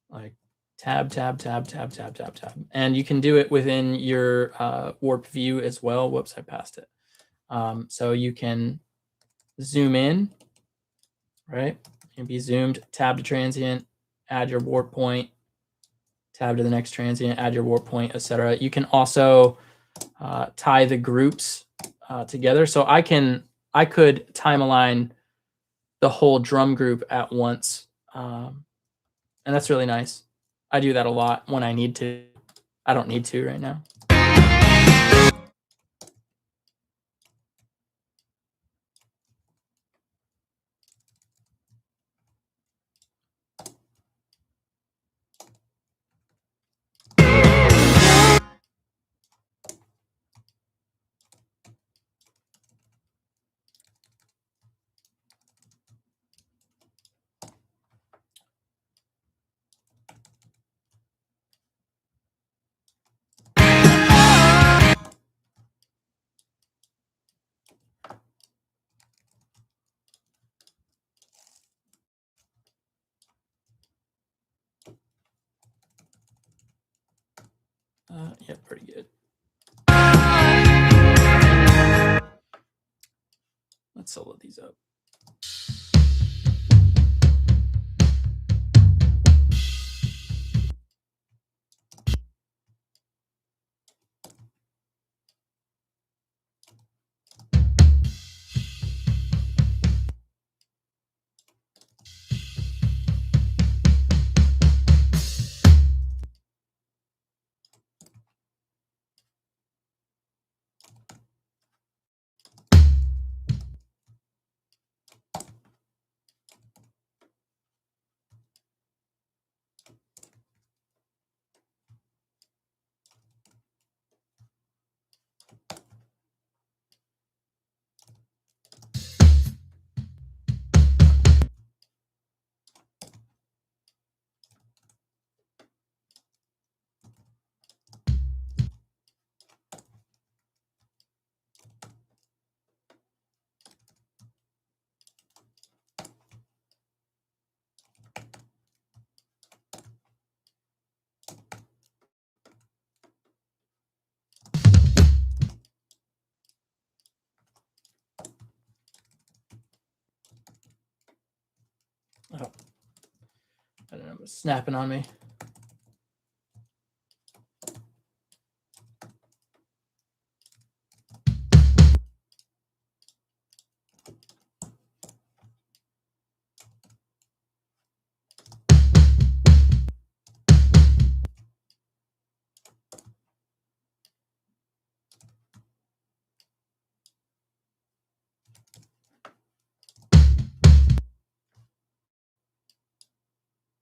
A: Like tab, tab, tab, tab, tab, tab, tab. And you can do it within your warp view as well. Whoops, I passed it. So you can zoom in, right? You can be zoomed, tab to transient, add your warp point, tab to the next transient, add your warp point, etc. You can also tie the groups together. So I could time align the whole drum group at once And that's really nice. I do that a lot when I need to. I don't need to right now. Yeah, pretty good. Let's solo these up. Oh, I don't know, it was snapping on me.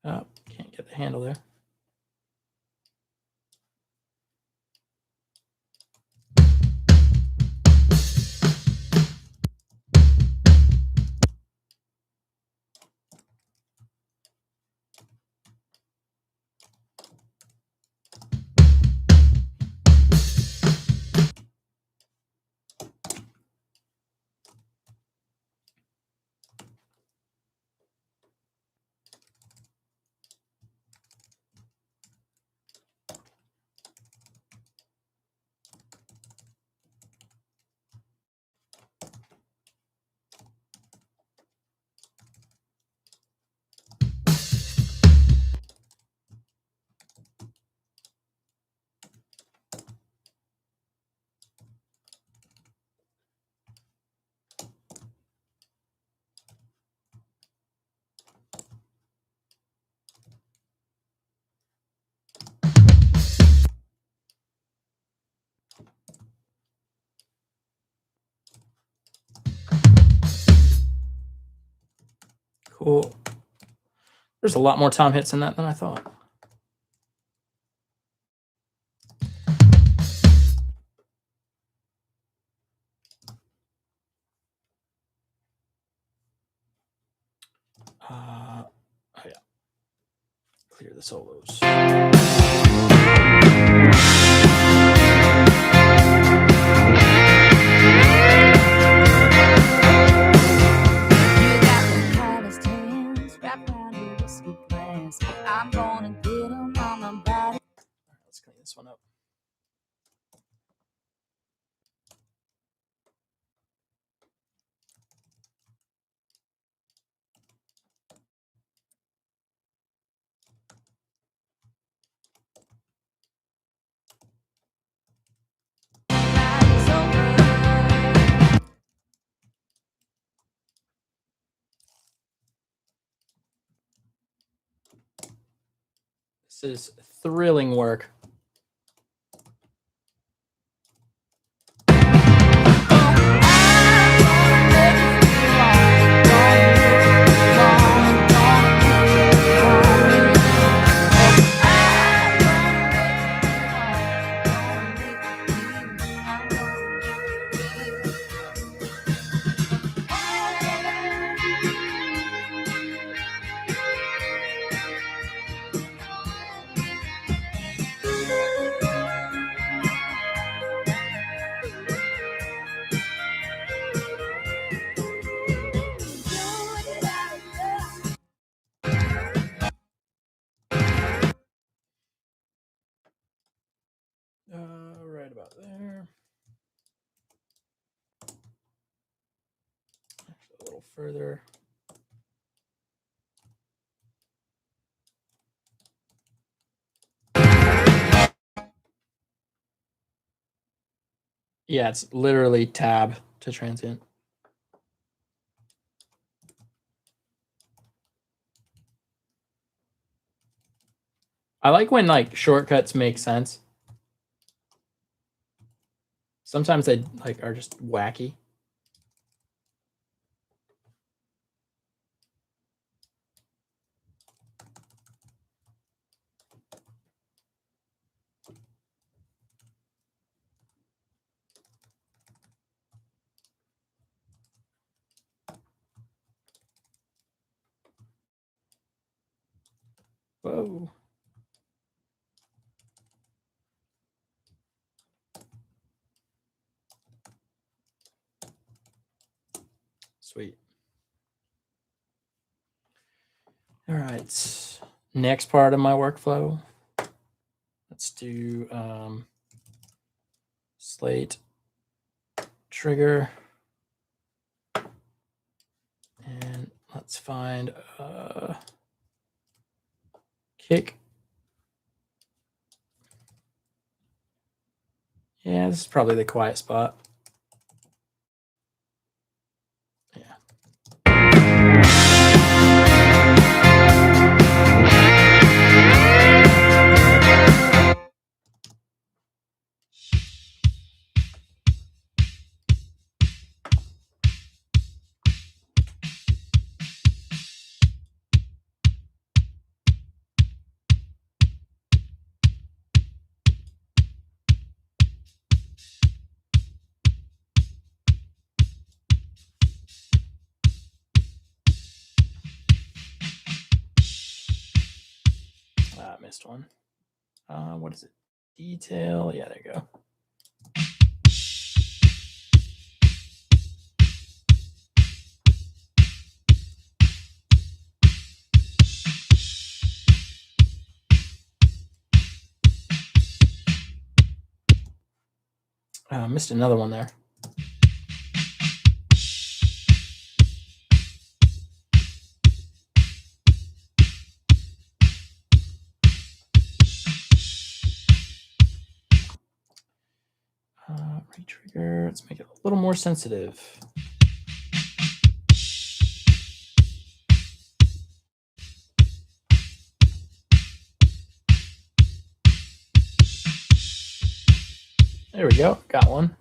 A: Oh, can't get the handle there. Cool. There's a lot more tom hits in that than I thought. Oh yeah. Clear the solos. I'm gonna get them on my body. All right, let's clean this one up. This is thrilling work. Right about there. Actually, a little further. Yeah, it's literally tab to transient. I like when like shortcuts make sense. Sometimes they like are just wacky. Whoa. Sweet. All right. Next part of my workflow. Let's do slate trigger. And let's find kick. Yeah, this is probably the quiet spot. Yeah. I missed one. What is it? Detail. Yeah, there you go. Missed another one there. Retrigger. Let's make it a little more sensitive. There we go. Got one.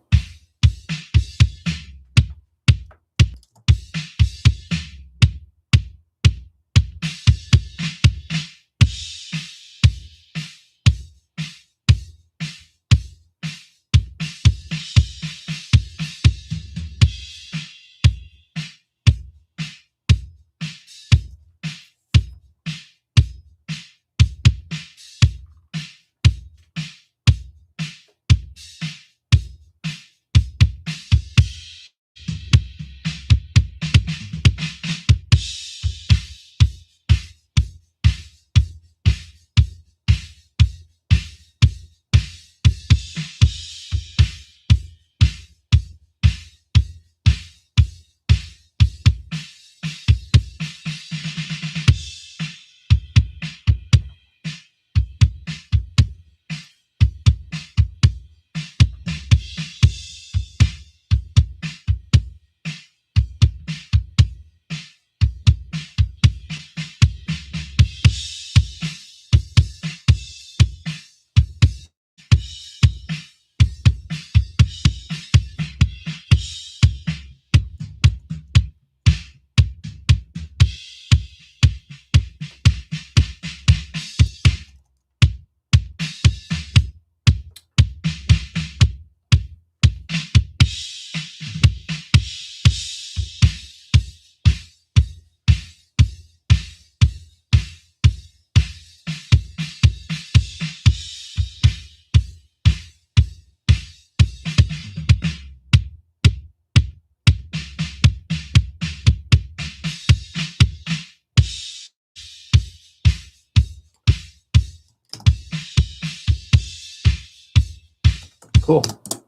A: Cool. All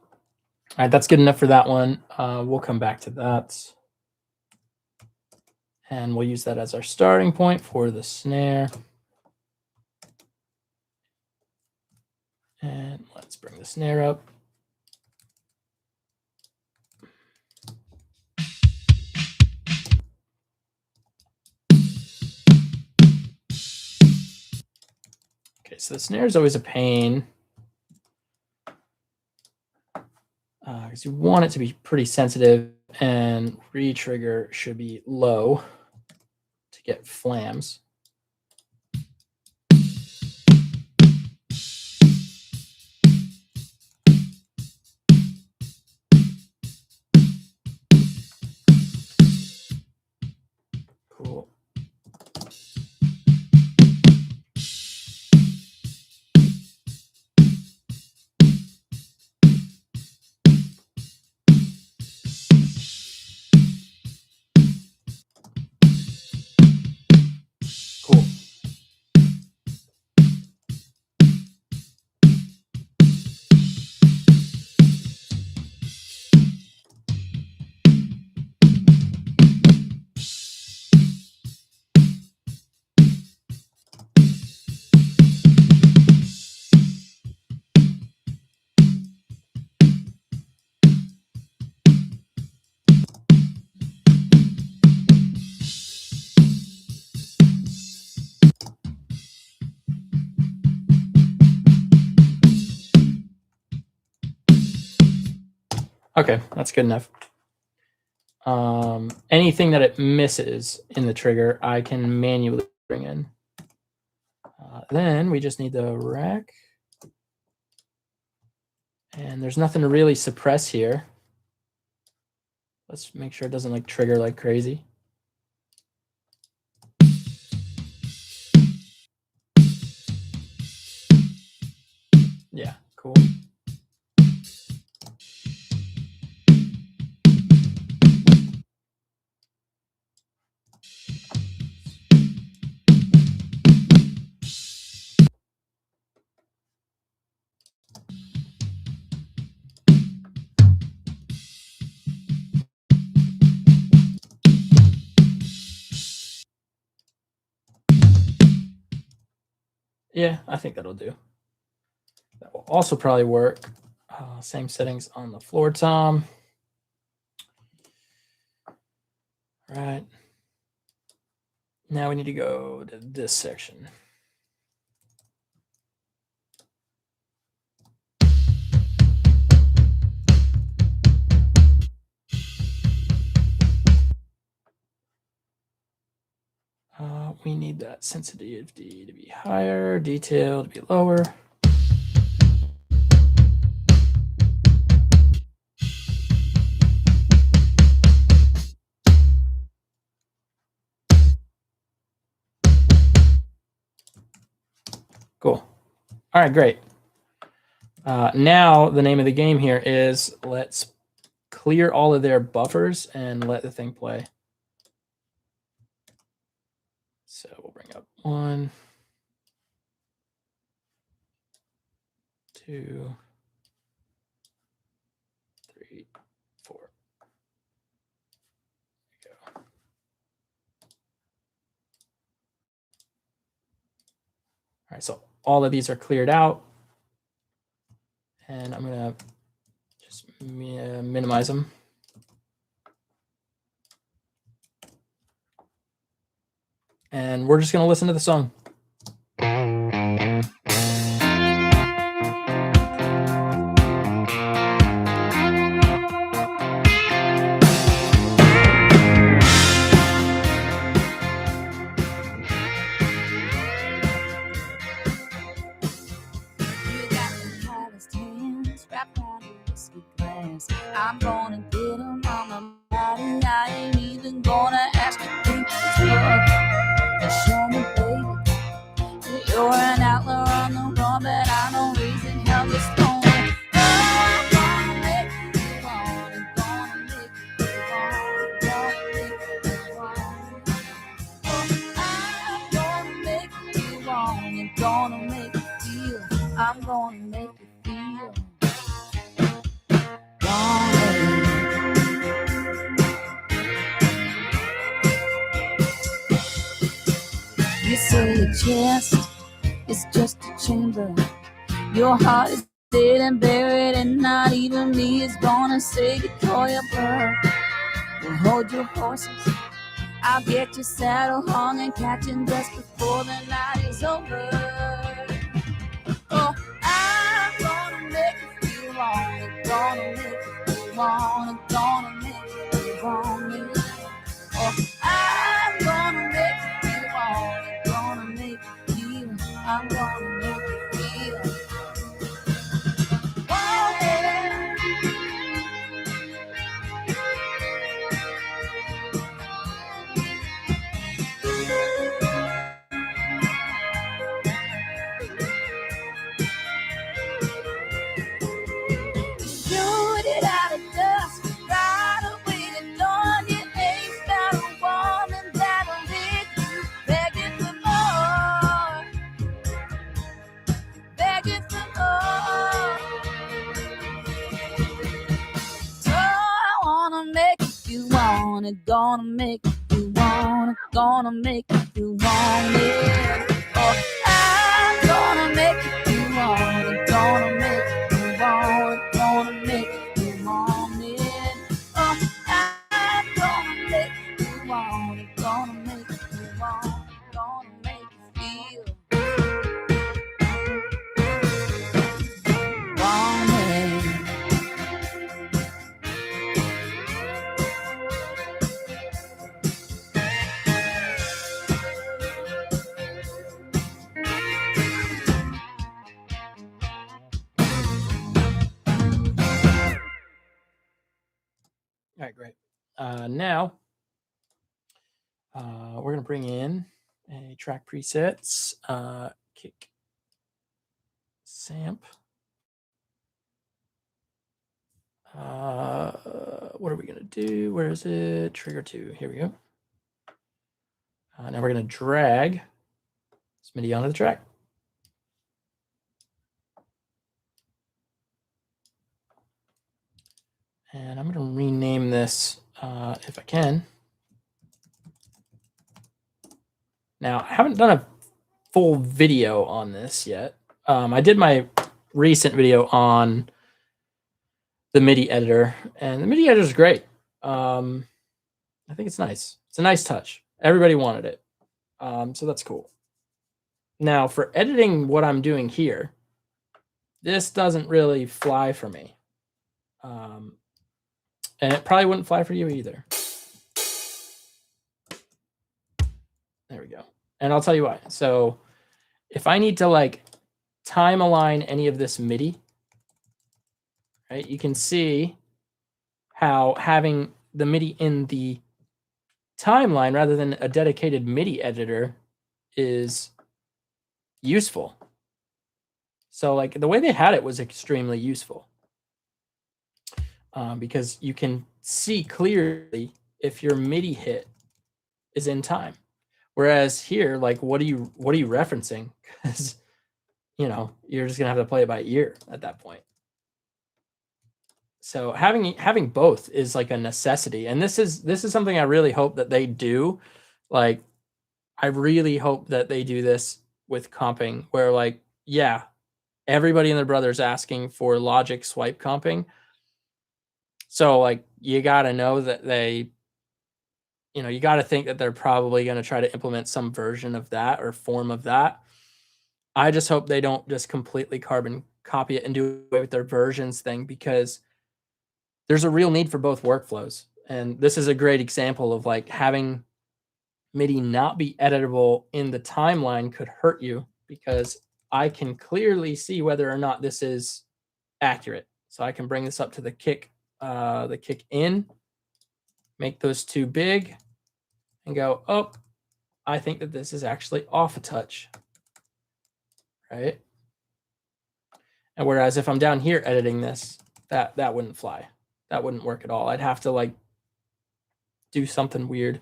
A: right, that's good enough for that one. We'll come back to that. And we'll use that as our starting point for the snare. And let's bring the snare up. Okay, so the snare is always a pain because you want it to be pretty sensitive, and re-trigger should be low to get flams. Cool. Cool. Okay, that's good enough. Anything that it misses in the trigger, I can manually bring in. Then we just need the rack. And there's nothing to really suppress here. Let's make sure it doesn't like trigger like crazy. Yeah, cool. Yeah, I think that'll do. That will also probably work. Same settings on the floor tom. All right. Now we need to go to this section. We need that sensitivity to be higher, detail to be lower. Cool. All right, great. Now the name of the game here is let's clear all of their buffers and let the thing play. So we'll bring up 1, 2, 3, 4. There we go. All right, so all of these are cleared out. And I'm going to just minimize them. And we're just going to listen to the song.
B: I'm gonna get them on my body. I ain't even gonna ask you to think and show me, baby, that you're an outlaw on the run, but I know reason how this going. I'm gonna make you want it, gonna make you want it, gonna make you want it. I'm gonna make you want it, gonna make you feel. I'm gonna make you feel. You say your chest is just a chamber. Your heart is dead and buried, and not even me is gonna say you call your bird. We'll hold your horses. I'll get your saddle hung and catching just before the night is over. Oh, I'm gonna make you feel wrong. I'm gonna make you feel wrong. I'm gonna make you feel wrong. Oh, I'm gonna make you feel wrong. I'm gonna make you feel. I'm gonna make you feel. Oh, yeah. Shoot it out of dust, right away to dawn. You ain't found a woman that'll lick you, begging for more, begging for more. So I wanna make you want it, gonna make you want it, gonna make you want it. Oh, I'm gonna make you want it, gonna make you want it, gonna make you want it. Oh, I'm gonna make you want it, gonna make you want it, gonna make you feel want it.
A: All right, great. Now we're going to bring in a track presets, kick, samp. What are we going to do? Where is it? Trigger 2. Here we go. Now we're going to drag this MIDI onto the track. And I'm going to rename this if I can. Now, I haven't done a full video on this yet. I did my recent video on the MIDI editor, and the MIDI editor is great. I think it's nice. It's a nice touch. Everybody wanted it. So that's cool. Now, for editing what I'm doing here, this doesn't really fly for me. And it probably wouldn't fly for you either. There we go. And I'll tell you why. So if I need to like time align any of this MIDI, right, you can see how having the MIDI in the timeline rather than a dedicated MIDI editor is useful. So like the way they had it was extremely useful. Because you can see clearly if your MIDI hit is in time. Whereas here, like, what are you referencing? Because, you know, you're just gonna have to play it by ear at that point. So having both is like a necessity, and this is something I really hope that they do. Like, I really hope that they do this with comping, where like, yeah, everybody and their brother's asking for Logic swipe comping. So like, you got to know that they, you know, you got to think that they're probably going to try to implement some version of that or form of that. I just hope they don't just completely carbon copy it and do away with their versions thing, because there's a real need for both workflows. And this is a great example of like having MIDI not be editable in the timeline could hurt you, because I can clearly see whether or not this is accurate. So I can bring this up to the kick in, make those two big, and go, oh, I think that this is actually off a touch, right? And whereas if I'm down here editing this, that wouldn't fly. That wouldn't work at all. I'd have to like do something weird.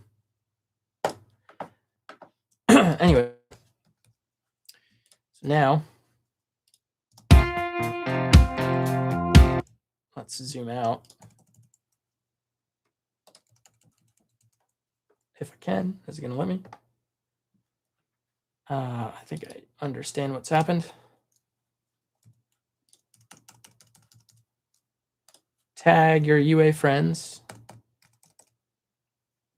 A: Anyway, so now let's zoom out. If I can, is it going to let me? I think I understand what's happened. Tag your UA friends.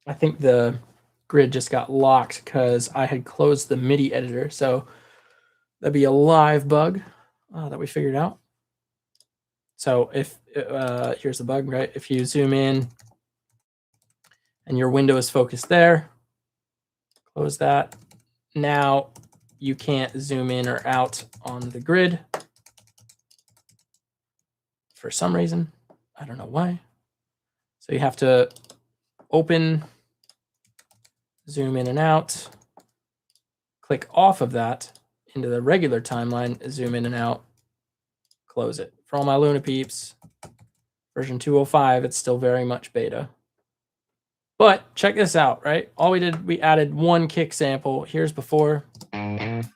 A: I think the grid just got locked because I had closed the MIDI editor. So that'd be a live bug that we figured out. So if here's the bug, right? If you zoom in and your window is focused there, close that. Now you can't zoom in or out on the grid for some reason. I don't know why. So you have to open, zoom in and out, click off of that into the regular timeline, zoom in and out, close it. For all my Luna peeps, version 205, it's still very much beta. But check this out, right? All we did, we added one kick sample. Here's before and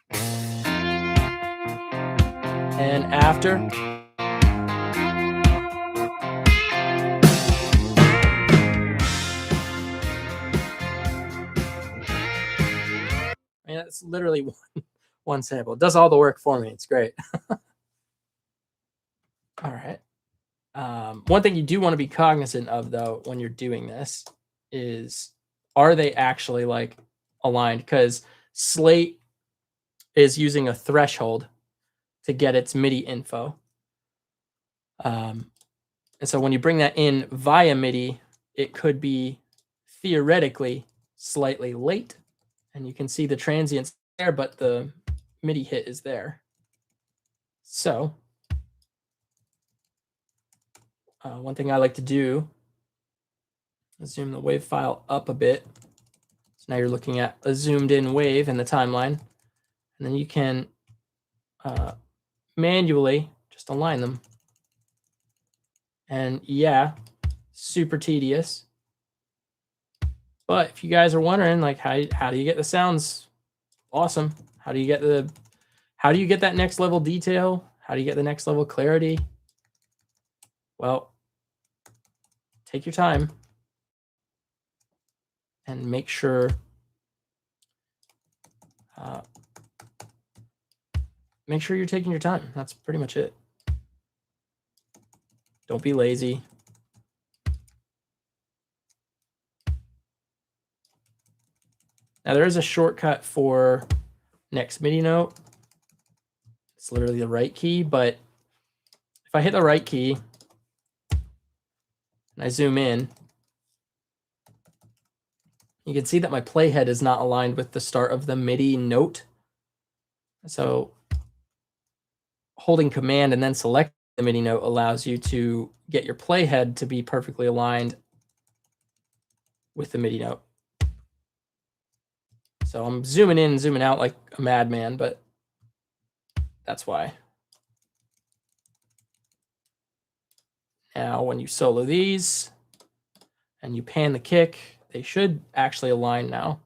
A: after. I mean, it's literally one sample. It does all the work for me. It's great. All right. One thing you do want to be cognizant of, though, when you're doing this is, are they actually like aligned? Because Slate is using a threshold to get its MIDI info. And so when you bring that in via MIDI, it could be theoretically slightly late. And you can see the transients there, but the MIDI hit is there. So one thing I like to do is zoom the wave file up a bit. So now you're looking at a zoomed in wave in the timeline. And then you can manually just align them. And yeah, super tedious. But if you guys are wondering, like, how do you get the sounds awesome? How do you get that next level detail? How do you get the next level clarity? Well, take your time and make sure you're taking your time. That's pretty much it. Don't be lazy. Now there is a shortcut for next MIDI note. It's literally the right key, but if I hit the right key and I zoom in, you can see that my playhead is not aligned with the start of the MIDI note. So holding Command and then select the MIDI note allows you to get your playhead to be perfectly aligned with the MIDI note. So I'm zooming in, zooming out like a madman, but that's why. Now, when you solo these and you pan the kick, they should actually align now.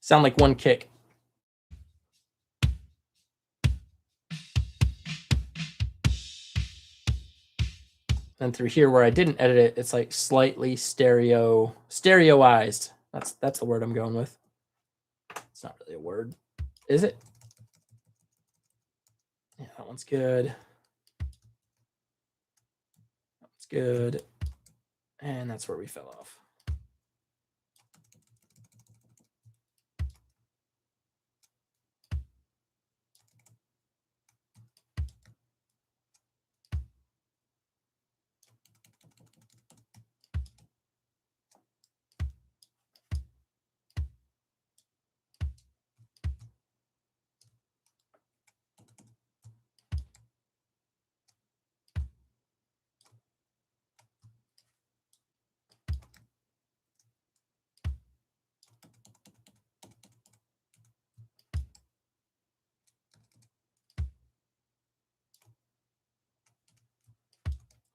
A: Sound like one kick. And through here where I didn't edit it, it's like slightly stereoized. That's the word I'm going with. It's not really a word, is it? Yeah, that one's good. That one's good. And that's where we fell off.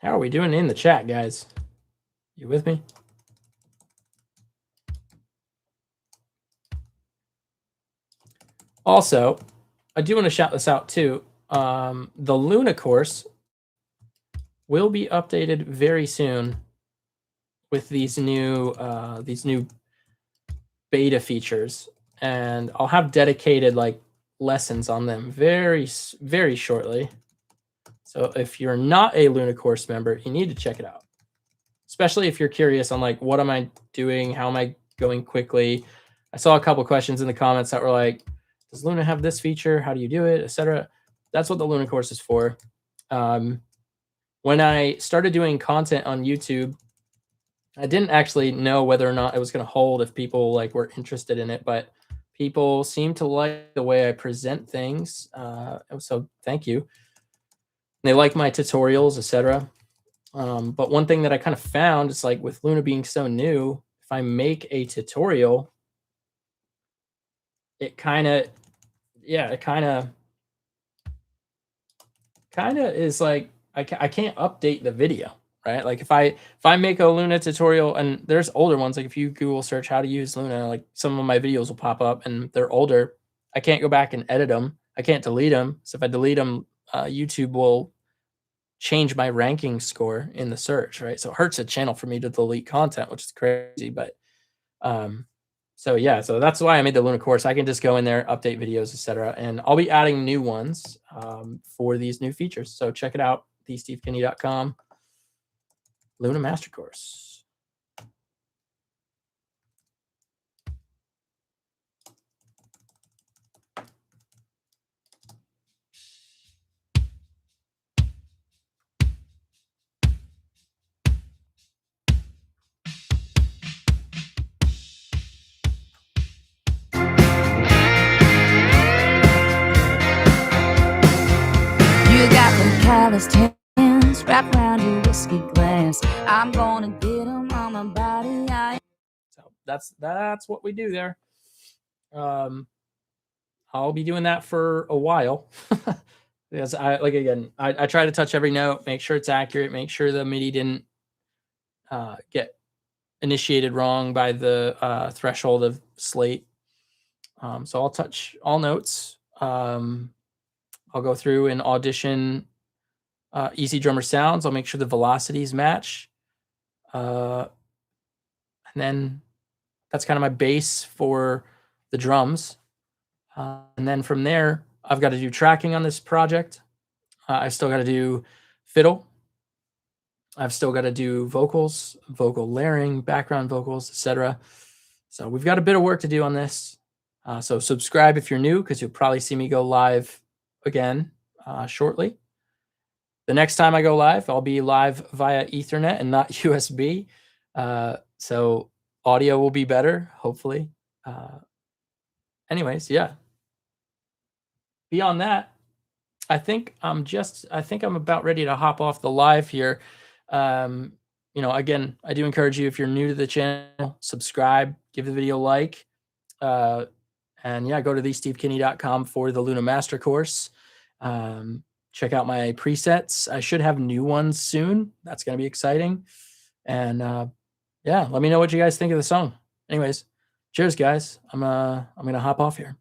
A: How are we doing in the chat, guys? You with me? Also, I do want to shout this out too. The Luna course will be updated very soon with these new beta features, and I'll have dedicated like lessons on them very shortly. So if you're not a Luna course member, you need to check it out, especially if you're curious on like, what am I doing? How am I going quickly? I saw a couple questions in the comments that were like, does Luna have this feature? How do you do it, etc.? That's what the Luna course is for. When I started doing content on YouTube, I didn't actually know whether or not it was going to hold, if people like were interested in it, but people seem to like the way I present things. So thank you. They like my tutorials, etc. But one thing that I kind of found is like, with Luna being so new, if I make a tutorial, it kind of is like, I can't update the video, right? Like if I make a Luna tutorial, and there's older ones, like if you Google search how to use Luna, like some of my videos will pop up and they're older. I can't go back and edit them. I can't delete them. So if I delete them, YouTube will change my ranking score in the search, right? So it hurts a channel for me to delete content, which is crazy. But so yeah, so that's why I made the Luna course. I can just go in there, update videos, etc. And I'll be adding new ones for these new features. So check it out, thestevekinney.com, Luna Master Course.
B: You got them calloused hands wrapped around your whiskey glass. I'm gonna get them on my body.
A: So that's what we do there. I'll be doing that for a while. Because I try to touch every note, make sure it's accurate, make sure the MIDI didn't get initiated wrong by the threshold of slate. So I'll touch all notes. I'll go through and audition EZDrummer sounds. I'll make sure the velocities match. And then that's kind of my base for the drums. And then from there, I've got to do tracking on this project. I've still got to do fiddle. I've still got to do vocals, vocal layering, background vocals, etc. So we've got a bit of work to do on this. So subscribe if you're new, because you'll probably see me go live again shortly. The next time I go live, I'll be live via Ethernet and not USB. So audio will be better, hopefully. Anyways, yeah. Beyond that, I think I'm about ready to hop off the live here. Again, I do encourage you, if you're new to the channel, subscribe, give the video a like. And yeah, go to thestevekinney.com for the Luna Master Course. Check out my presets. I should have new ones soon. That's going to be exciting. And yeah, let me know what you guys think of the song. Anyways, cheers, guys. I'm gonna hop off here.